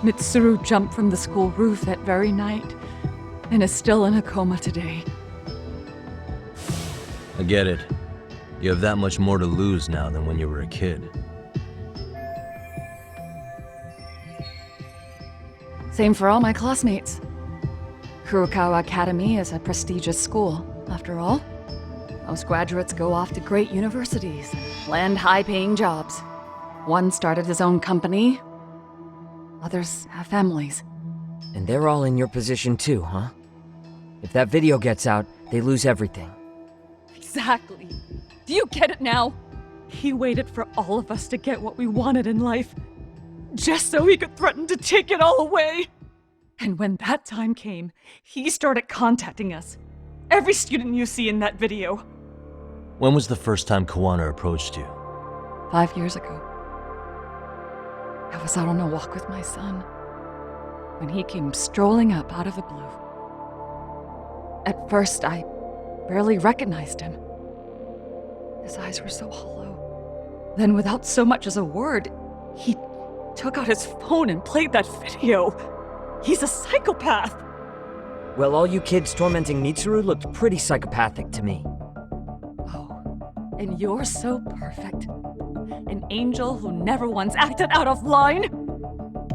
Mitsuru jumped from the school roof that very night and is still in a coma today. I get it. You have that much more to lose now than when you were a kid. Same for all my classmates. Kurokawa Academy is a prestigious school, after all. Most graduates go off to great universities and land high-paying jobs. One started his own company. Others have families. And they're all in your position too, huh? If that video gets out, they lose everything. Exactly. Do you get it now? He waited for all of us to get what we wanted in life, just so he could threaten to take it all away. And when that time came, he started contacting us. Every student you see in that video. When was the first time Kiwana approached you? 5 years ago. I was out on a walk with my son when he came strolling up out of the blue. At first, I barely recognized him. His eyes were so hollow. Then, without so much as a word, he took out his phone and played that video. He's a psychopath! Well, all you kids tormenting Mitsuru looked pretty psychopathic to me. Oh, and you're so perfect. An angel who never once acted out of line?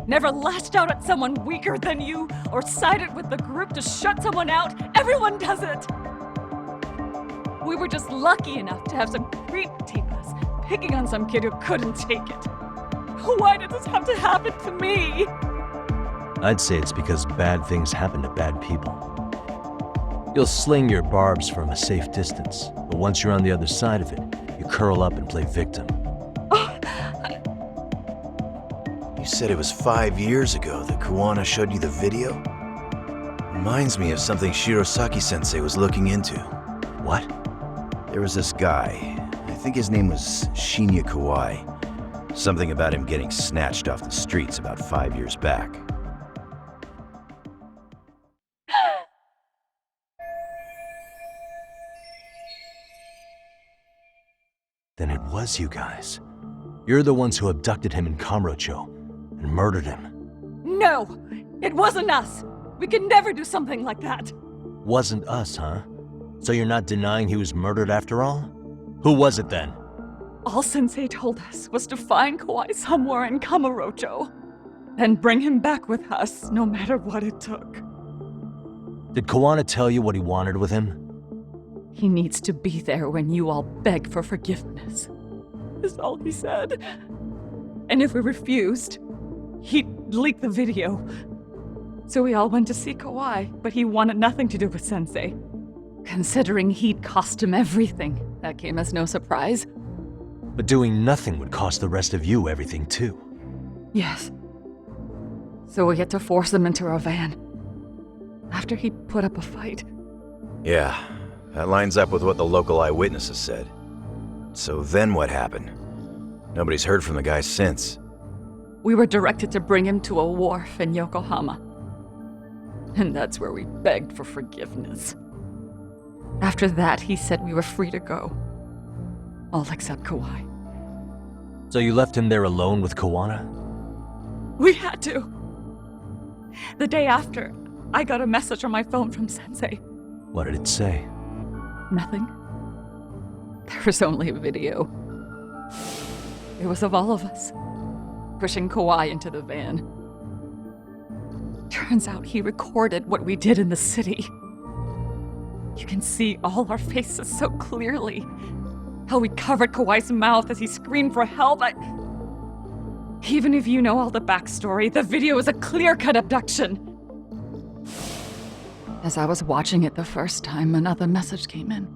Never lashed out at someone weaker than you, or sided with the group to shut someone out? Everyone does it! We were just lucky enough to have some creep tape us, picking on some kid who couldn't take it. Why did this have to happen to me? I'd say it's because bad things happen to bad people. You'll sling your barbs from a safe distance, but once you're on the other side of it, you curl up and play victim. You said it was 5 years ago that Kiwana showed you the video? Reminds me of something Shirosaki-sensei was looking into. What? There was this guy. I think his name was Shinya Kawai. Something about him getting snatched off the streets about 5 years back. Then it was you guys. You're the ones who abducted him in Kamurocho and murdered him. No! It wasn't us! We could never do something like that! Wasn't us, huh? So you're not denying he was murdered after all? Who was it then? All Sensei told us was to find Kawai somewhere in Kamurocho, and bring him back with us, no matter what it took. Did Kiwana tell you what he wanted with him? He needs to be there when you all beg for forgiveness, is all he said. And if we refused, he'd leak the video. So we all went to see Kawai, but he wanted nothing to do with Sensei. Considering he'd cost him everything, that came as no surprise. But doing nothing would cost the rest of you everything too. Yes. So we had to force him into our van. After he put up a fight. Yeah, that lines up with what the local eyewitnesses said. So then what happened? Nobody's heard from the guy since. We were directed to bring him to a wharf in Yokohama. And that's where we begged for forgiveness. After that, he said we were free to go. All except Kawai. So you left him there alone with Kiwana? We had to. The day after, I got a message on my phone from Sensei. What did it say? Nothing. There was only a video. It was of all of us, pushing Kawai into the van. Turns out he recorded what we did in the city. You can see all our faces so clearly. How we covered Kawai's mouth as he screamed for help. Even if you know all the backstory, the video is a clear-cut abduction. As I was watching it the first time, another message came in.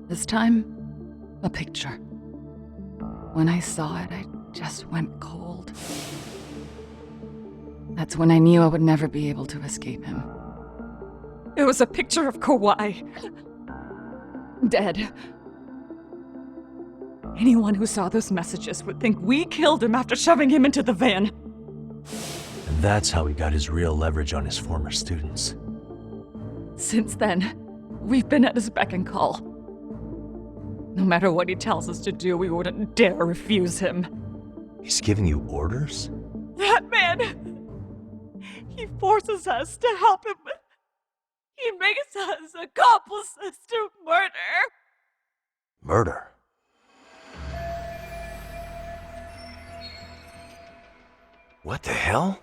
This time, a picture. When I saw it, I just went cold. That's when I knew I would never be able to escape him. It was a picture of Kawai. Dead. Anyone who saw those messages would think we killed him after shoving him into the van. And that's how he got his real leverage on his former students. Since then, we've been at his beck and call. No matter what he tells us to do, we wouldn't dare refuse him. He's giving you orders? That man! He forces us to help him. He makes us accomplices to murder. Murder? What the hell?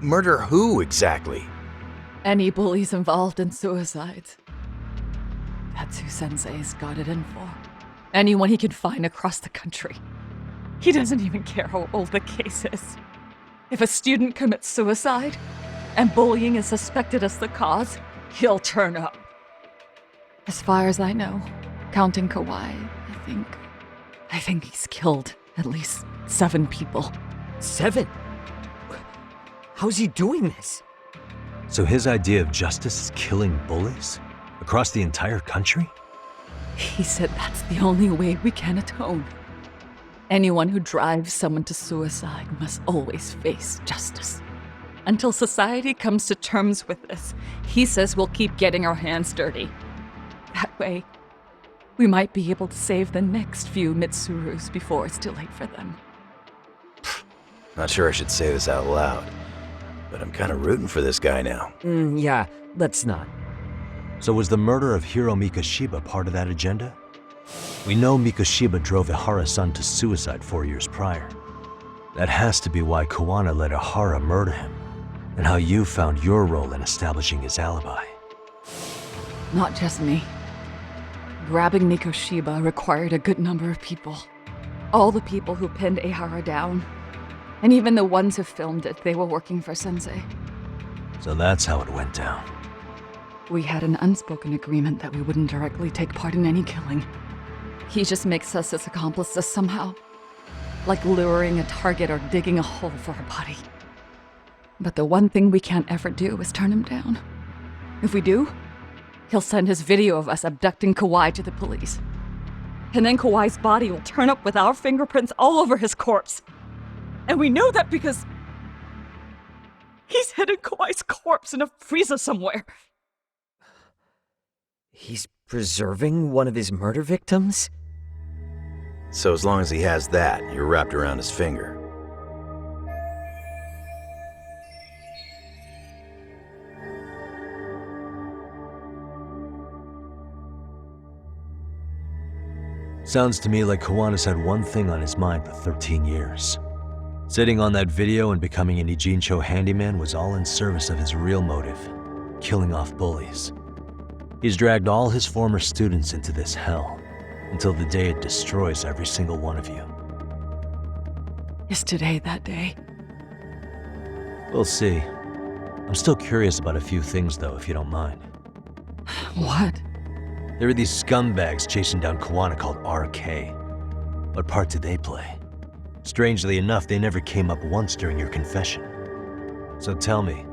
Murder who, exactly? Any bullies involved in suicides. That's who Sensei's got it in for. Anyone he can find across the country. He doesn't even care how old the case is. If a student commits suicide, and bullying is suspected as the cause, he'll turn up. As far as I know, counting Kawai, I think he's killed at least 7 people. 7? How's he doing this? So his idea of justice is killing bullies? Across the entire country? He said that's the only way we can atone. Anyone who drives someone to suicide must always face justice. Until society comes to terms with this, he says we'll keep getting our hands dirty. That way, we might be able to save the next few Mitsurus before it's too late for them. Not sure I should say this out loud, but I'm kind of rooting for this guy now. Yeah, let's not. So was the murder of Hiro Mikoshiba part of that agenda? We know Mikoshiba drove Ihara-san to suicide 4 years prior. That has to be why Kiwana let Ihara murder him, and how you found your role in establishing his alibi. Not just me. Grabbing Mikoshiba required a good number of people. All the people who pinned Ihara down. And even the ones who filmed it, they were working for Sensei. So that's how it went down. We had an unspoken agreement that we wouldn't directly take part in any killing. He just makes us his accomplices somehow. Like luring a target or digging a hole for a body. But the one thing we can't ever do is turn him down. If we do, he'll send his video of us abducting Kawai to the police. And then Kawai's body will turn up with our fingerprints all over his corpse. And we know that because he's hidden Kawai's corpse in a freezer somewhere. He's preserving one of his murder victims? So as long as he has that, you're wrapped around his finger. Sounds to me like Kiwana's had one thing on his mind for 13 years. Sitting on that video and becoming an Ijincho handyman was all in service of his real motive, killing off bullies. He's dragged all his former students into this hell, until the day it destroys every single one of you. Is today that day? We'll see. I'm still curious about a few things though, if you don't mind. What? There are these scumbags chasing down Kiwana called RK. What part did they play? Strangely enough, they never came up once during your confession. So tell me,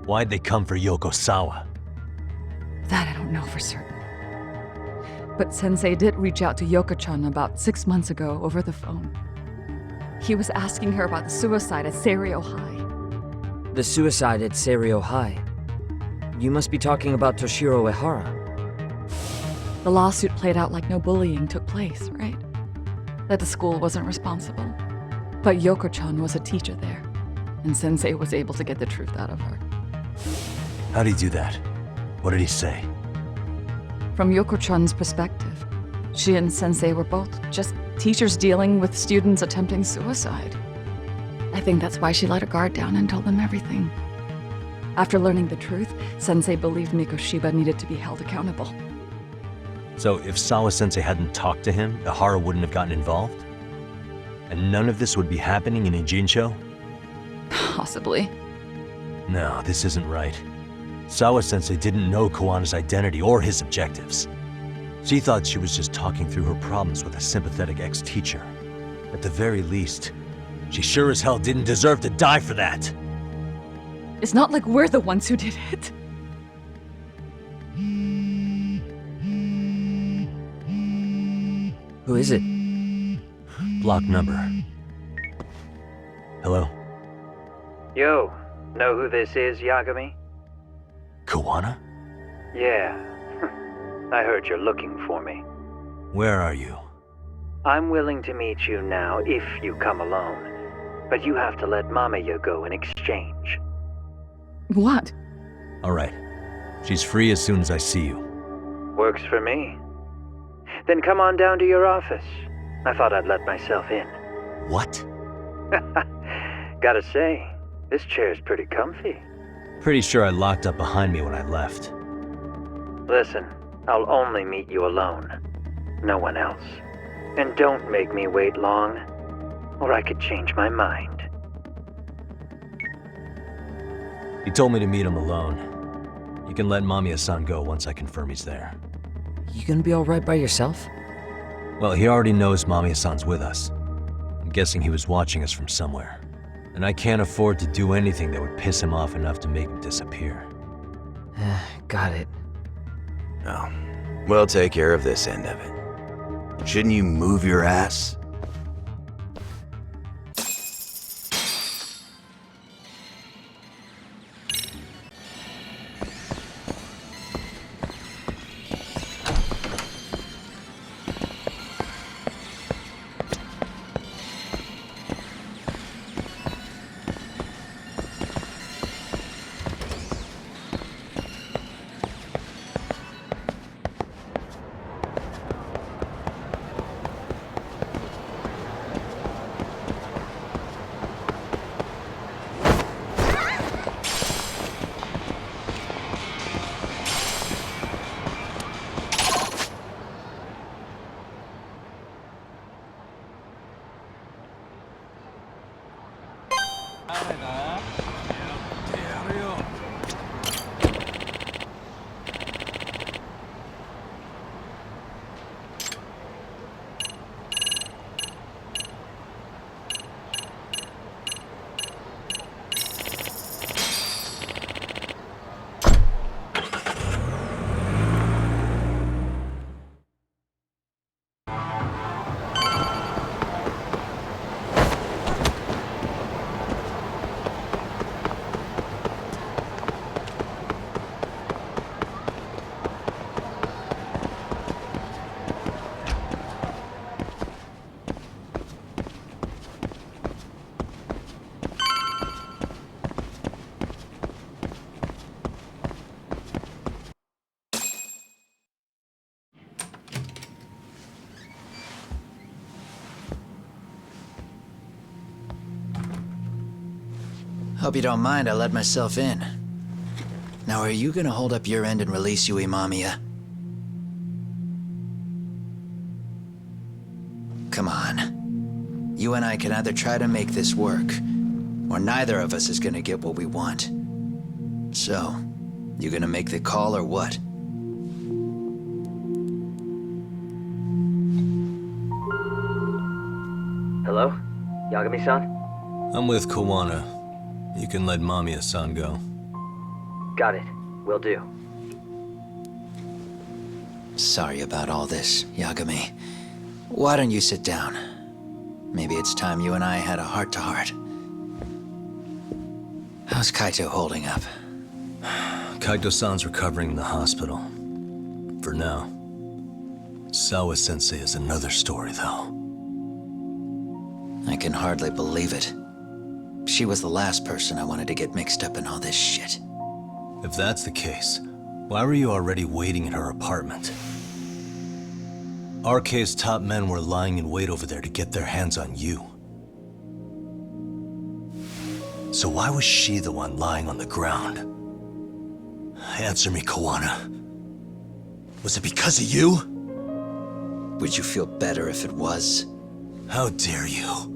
why'd they come for Yokosawa? That I don't know for certain. But Sensei did reach out to Yoko-chan about 6 months ago over the phone. He was asking her about the suicide at Seiryo High. The suicide at Seiryo High? You must be talking about Toshiro Ehara. The lawsuit played out like no bullying took place, right? That the school wasn't responsible. But Yoko-chan was a teacher there, and Sensei was able to get the truth out of her. How'd he do that? What did he say? From Yoko-chan's perspective, she and Sensei were both just teachers dealing with students attempting suicide. I think that's why she let her guard down and told them everything. After learning the truth, Sensei believed Mikoshiba needed to be held accountable. So if Sawa-sensei hadn't talked to him, Ehara wouldn't have gotten involved? And none of this would be happening in Ijincho? Possibly. No, this isn't right. Sawa-sensei didn't know Kiwana's identity or his objectives. She thought she was just talking through her problems with a sympathetic ex-teacher. At the very least, she sure as hell didn't deserve to die for that! It's not like we're the ones who did it. Who is it? Block number. Hello? Yo, know who this is, Yagami? Kiwana? Yeah. I heard you're looking for me. Where are you? I'm willing to meet you now if you come alone. But you have to let Mamiya go in exchange. What? Alright. She's free as soon as I see you. Works for me. Then come on down to your office. I thought I'd let myself in. What? Gotta say, this chair's pretty comfy. Pretty sure I locked up behind me when I left. Listen, I'll only meet you alone. No one else. And don't make me wait long, or I could change my mind. He told me to meet him alone. You can let Mamiya-san go once I confirm he's there. You gonna be alright by yourself? Well, he already knows Mamiya-san's with us. I'm guessing he was watching us from somewhere. And I can't afford to do anything that would piss him off enough to make him disappear. Got it. Oh, we'll take care of this end of it. Shouldn't you move your ass? Hope you don't mind I let myself in. Now are you gonna hold up your end and release Yui Mamiya? Come on. You and I can either try to make this work, or neither of us is gonna get what we want. So, you gonna make the call or what? Hello? Yagami-san? I'm with Kiwana. You can let Mamiya-san go. Got it. Will do. Sorry about all this, Yagami. Why don't you sit down? Maybe it's time you and I had a heart-to-heart. How's Kaito holding up? Kaito-san's recovering in the hospital. For now. Sawa-sensei is another story, though. I can hardly believe it. She was the last person I wanted to get mixed up in all this shit. If that's the case, why were you already waiting in her apartment? RK's top men were lying in wait over there to get their hands on you. So why was she the one lying on the ground? Answer me, Kiwana. Was it because of you? Would you feel better if it was? How dare you?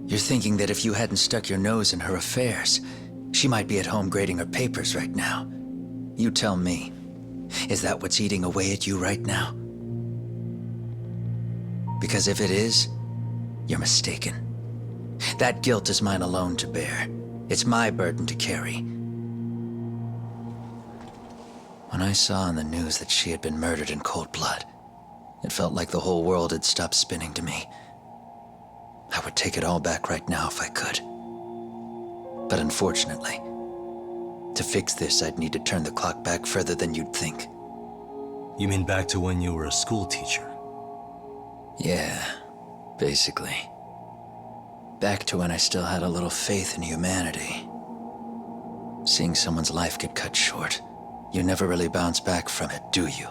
You're thinking that if you hadn't stuck your nose in her affairs, she might be at home grading her papers right now. You tell me, is that what's eating away at you right now? Because if it is, you're mistaken. That guilt is mine alone to bear. It's my burden to carry. When I saw on the news that she had been murdered in cold blood, it felt like the whole world had stopped spinning to me. I would take it all back right now if I could. But unfortunately, to fix this, I'd need to turn the clock back further than you'd think. You mean back to when you were a school teacher? Yeah, basically. Back to when I still had a little faith in humanity. Seeing someone's life get cut short, you never really bounce back from it, do you?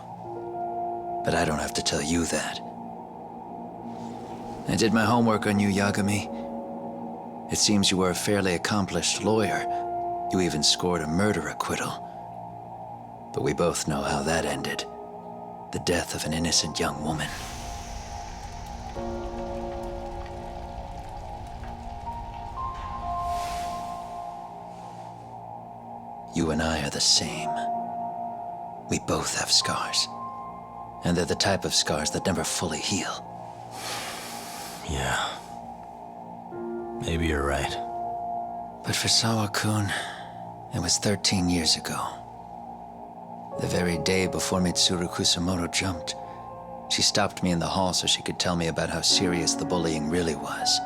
But I don't have to tell you that. I did my homework on you, Yagami. It seems you were a fairly accomplished lawyer. You even scored a murder acquittal. But we both know how that ended. The death of an innocent young woman. You and I are the same. We both have scars. And they're the type of scars that never fully heal. Yeah. Maybe you're right. But for Sawa-kun, it was 13 years ago. The very day before Mitsuru Kusumoto jumped, she stopped me in the hall so she could tell me about how serious the bullying really was.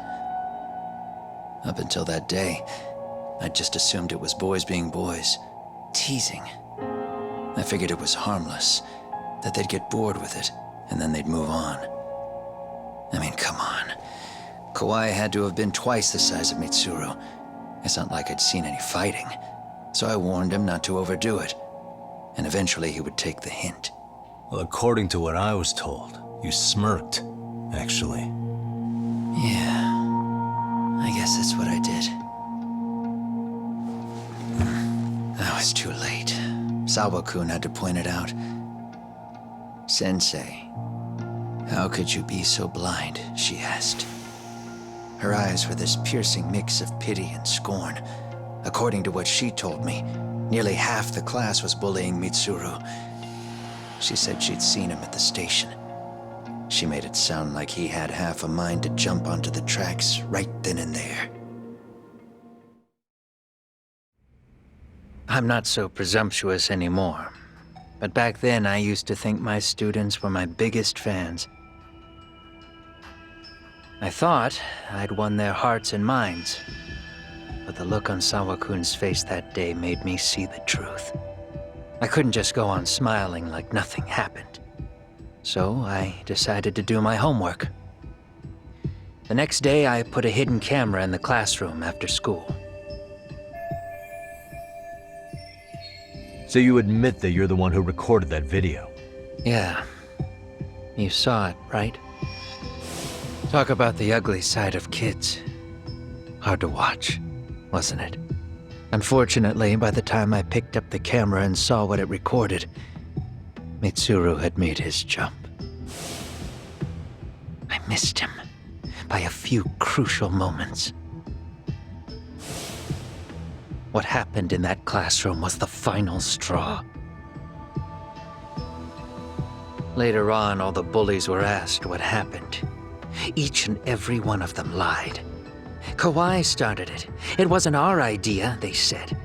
Up until that day, I just assumed it was boys being boys, teasing. I figured it was harmless, that they'd get bored with it, and then they'd move on. I mean, come on. Kawai had to have been twice the size of Mitsuru. It's not like I'd seen any fighting, so I warned him not to overdo it, and eventually he would take the hint. Well, according to what I was told, you smirked, actually. Yeah, I guess that's what I did. I was too late. Sawa-kun had to point it out. Sensei, how could you be so blind, she asked. Her eyes were this piercing mix of pity and scorn. According to what she told me, nearly half the class was bullying Mitsuru. She said she'd seen him at the station. She made it sound like he had half a mind to jump onto the tracks right then and there. I'm not so presumptuous anymore. But back then, I used to think my students were my biggest fans. I thought I'd won their hearts and minds. But the look on Sawa-kun's face that day made me see the truth. I couldn't just go on smiling like nothing happened. So I decided to do my homework. The next day, I put a hidden camera in the classroom after school. So you admit that you're the one who recorded that video? Yeah. You saw it, right? Talk about the ugly side of kids. Hard to watch, wasn't it? Unfortunately, by the time I picked up the camera and saw what it recorded, Mitsuru had made his jump. I missed him by a few crucial moments. What happened in that classroom was the final straw. Later on, all the bullies were asked what happened. Each and every one of them lied. Kawai started it. It wasn't our idea, they said.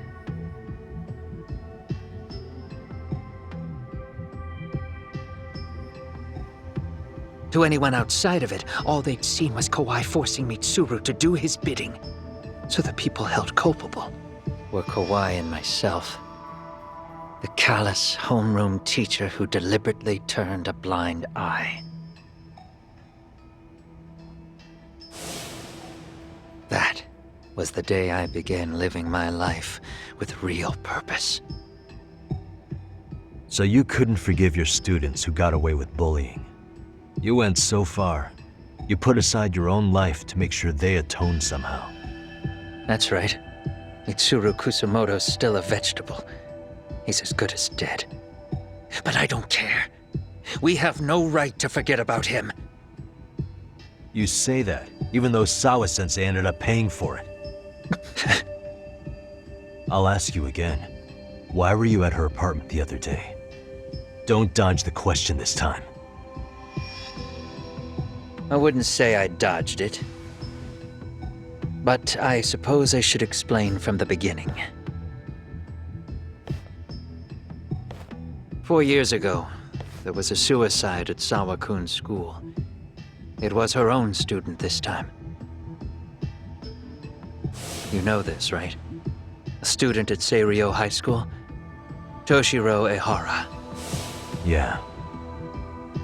To anyone outside of it, all they'd seen was Kawai forcing Mitsuru to do his bidding. So the people held culpable were Kawai and myself. The callous homeroom teacher who deliberately turned a blind eye. That was the day I began living my life with real purpose. So you couldn't forgive your students who got away with bullying. You went so far, you put aside your own life to make sure they atoned somehow. That's right. Mitsuru Kusumoto's still a vegetable. He's as good as dead. But I don't care. We have no right to forget about him. You say that, even though Sawa-sensei ended up paying for it. I'll ask you again. Why were you at her apartment the other day? Don't dodge the question this time. I wouldn't say I dodged it. But I suppose I should explain from the beginning. 4 years ago, there was a suicide at Sawa-kun's school. It was her own student this time. You know this, right? A student at Seiryo High School? Toshiro Ehara. Yeah.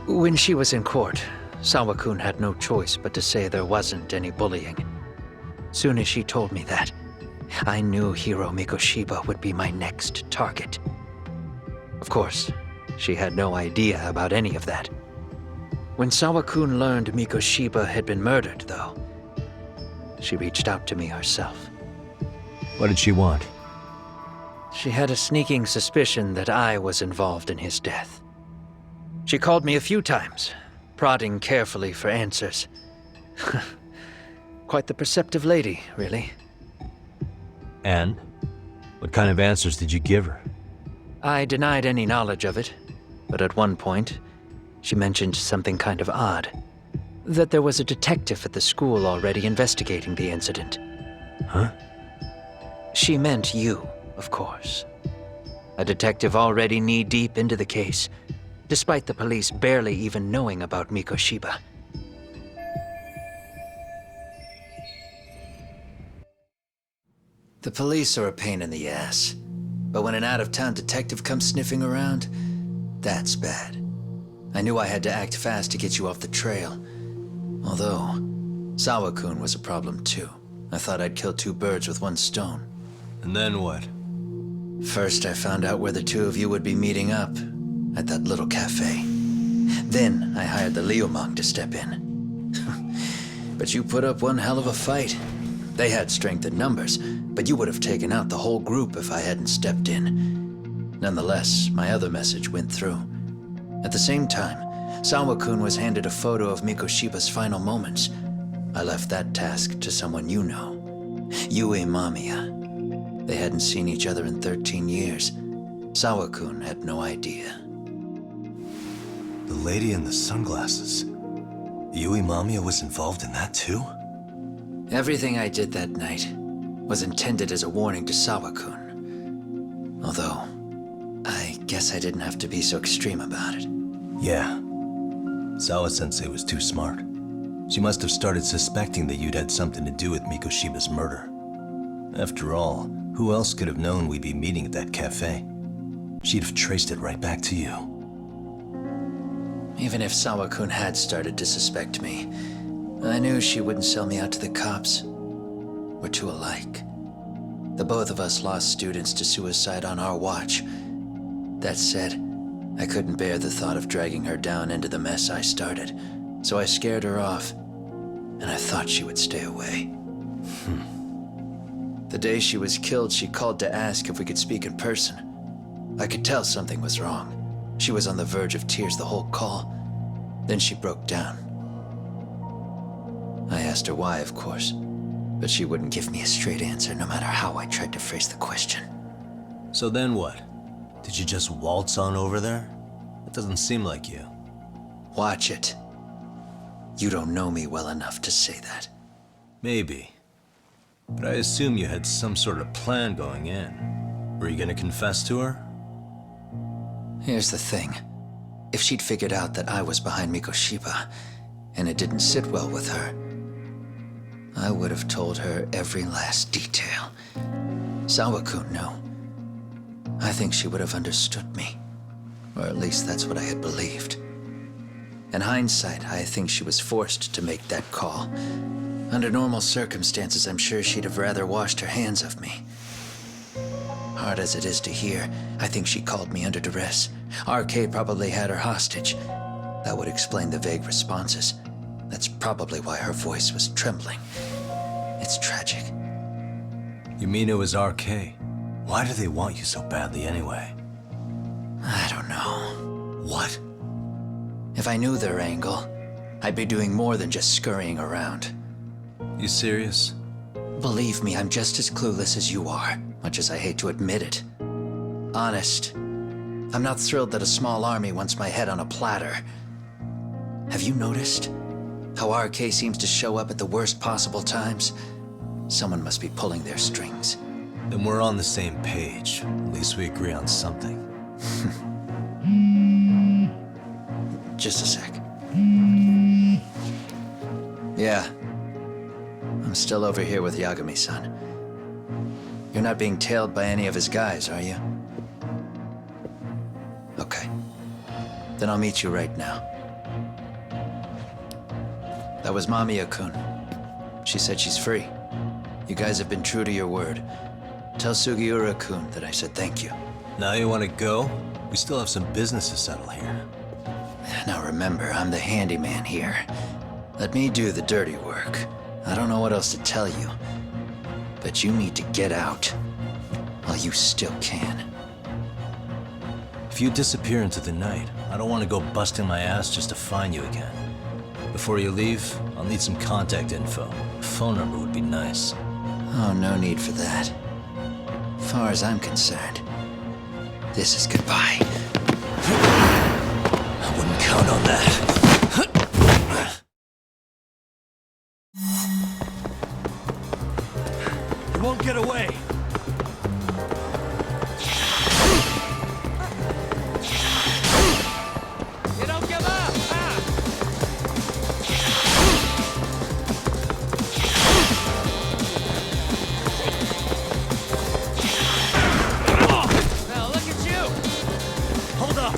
When she was in court, Sawa-kun had no choice but to say there wasn't any bullying. Soon as she told me that, I knew Hiro Mikoshiba would be my next target. Of course, she had no idea about any of that. When Sawa-kun learned Mikoshiba had been murdered, though, she reached out to me herself. What did she want? She had a sneaking suspicion that I was involved in his death. She called me a few times, prodding carefully for answers. Quite the perceptive lady, really. And? What kind of answers did you give her? I denied any knowledge of it, but at one point, she mentioned something kind of odd. That there was a detective at the school already investigating the incident. Huh? She meant you, of course. A detective already knee-deep into the case, despite the police barely even knowing about Mikoshiba. The police are a pain in the ass, but when an out-of-town detective comes sniffing around, that's bad. I knew I had to act fast to get you off the trail. Although, Sawa-kun was a problem too. I thought I'd kill 2 birds with 1 stone. And then what? First, I found out where the 2 of you would be meeting up, at that little cafe. Then, I hired the Liumang to step in. But you put up one hell of a fight. They had strength in numbers, but you would have taken out the whole group if I hadn't stepped in. Nonetheless, my other message went through. At the same time, Sawa-kun was handed a photo of Mikoshiba's final moments. I left that task to someone you know. Yue Mamiya. They hadn't seen each other in 13 years. Sawa-kun had no idea. The lady in the sunglasses. Yue Mamiya was involved in that too? Everything I did that night was intended as a warning to Sawa-kun. Although, I guess I didn't have to be so extreme about it. Yeah. Sawa-sensei was too smart. She must have started suspecting that you'd had something to do with Mikoshiba's murder. After all, who else could have known we'd be meeting at that cafe? She'd have traced it right back to you. Even if Sawa-kun had started to suspect me, I knew she wouldn't sell me out to the cops. We're too alike. The both of us lost students to suicide on our watch. That said, I couldn't bear the thought of dragging her down into the mess I started, so I scared her off, and I thought she would stay away. The day she was killed, she called to ask if we could speak in person. I could tell something was wrong. She was on the verge of tears the whole call. Then she broke down. I asked her why, of course, but she wouldn't give me a straight answer no matter how I tried to phrase the question. So then what? Did you just waltz on over there? It doesn't seem like you. Watch it. You don't know me well enough to say that. Maybe. But I assume you had some sort of plan going in. Were you gonna confess to her? Here's the thing. If she'd figured out that I was behind Mikoshiba, and it didn't sit well with her, I would have told her every last detail. Sawa-kun knew. I think she would have understood me. Or at least that's what I had believed. In hindsight, I think she was forced to make that call. Under normal circumstances, I'm sure she'd have rather washed her hands of me. Hard as it is to hear, I think she called me under duress. RK probably had her hostage. That would explain the vague responses. That's probably why her voice was trembling. It's tragic. You mean it was RK? Why do they want you so badly anyway? I don't know. What? If I knew their angle, I'd be doing more than just scurrying around. You serious? Believe me, I'm just as clueless as you are, much as I hate to admit it. Honest, I'm not thrilled that a small army wants my head on a platter. Have you noticed how RK seems to show up at the worst possible times? Someone must be pulling their strings. Then we're on the same page. At least we agree on something. Just a sec. Yeah. I'm still over here with Yagami-san. You're not being tailed by any of his guys, are you? Okay. Then I'll meet you right now. That was Mamiya-kun. She said she's free. You guys have been true to your word. Tell Sugiura-kun that I said thank you. Now you want to go? We still have some business to settle here. Now remember, I'm the handyman here. Let me do the dirty work. I don't know what else to tell you. But you need to get out while you still can. If you disappear into the night, I don't want to go busting my ass just to find you again. Before you leave, I'll need some contact info. A phone number would be nice. Oh, no need for that. As far as I'm concerned, this is goodbye. I wouldn't count on that. You won't get away. You don't give up, huh? Now look at you! Hold up!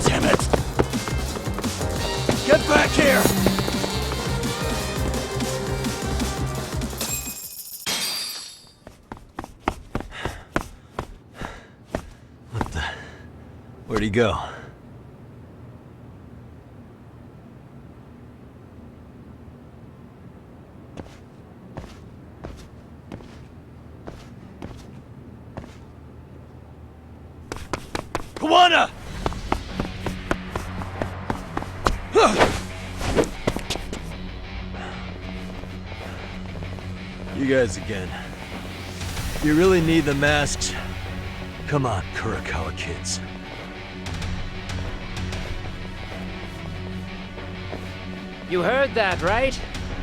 Damn it! Get back here! What the? Where'd he go? Kiwana! You guys again. You really need the masks? Come on, Kurakawa kids. You heard that, right?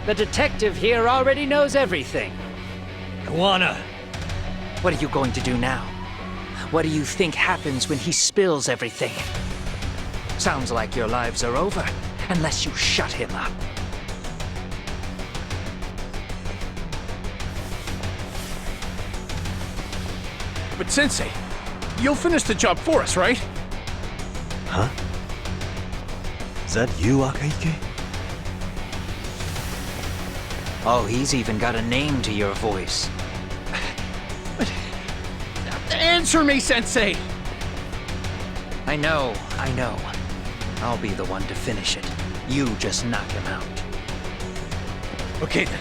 The detective here already knows everything. Kiwana! What are you going to do now? What do you think happens when he spills everything? Sounds like your lives are over, unless you shut him up. But Sensei, you'll finish the job for us, right? Huh? Is that you, Akahike? Oh, he's even got a name to your voice. Answer me, Sensei! I know. I'll be the one to finish it. You just knock him out. Okay then.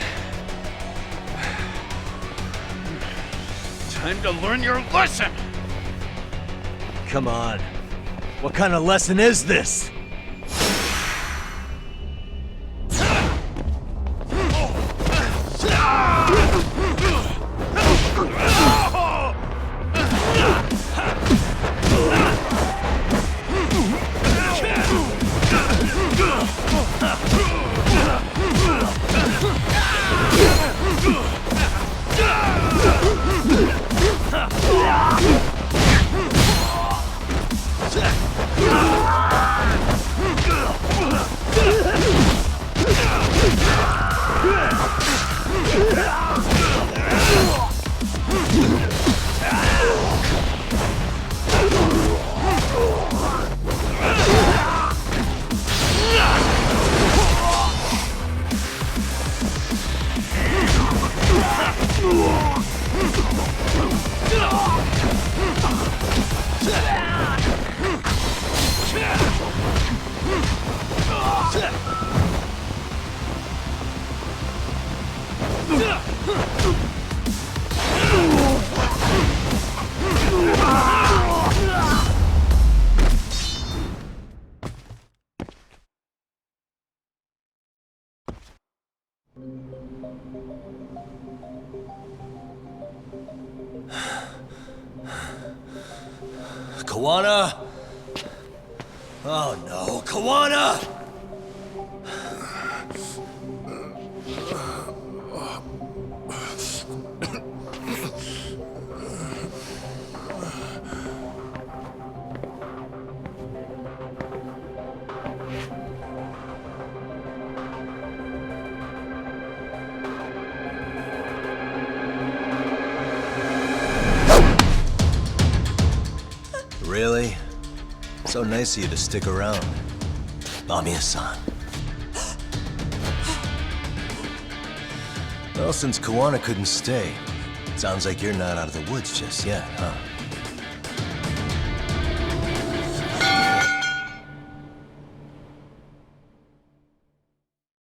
Time to learn your lesson! Come on. What kind of lesson is this? Kiwana? Oh no, Kiwana! Really? So nice of you to stick around. Mamiya-san. Well, since Kiwana couldn't stay, sounds like you're not out of the woods just yet, huh?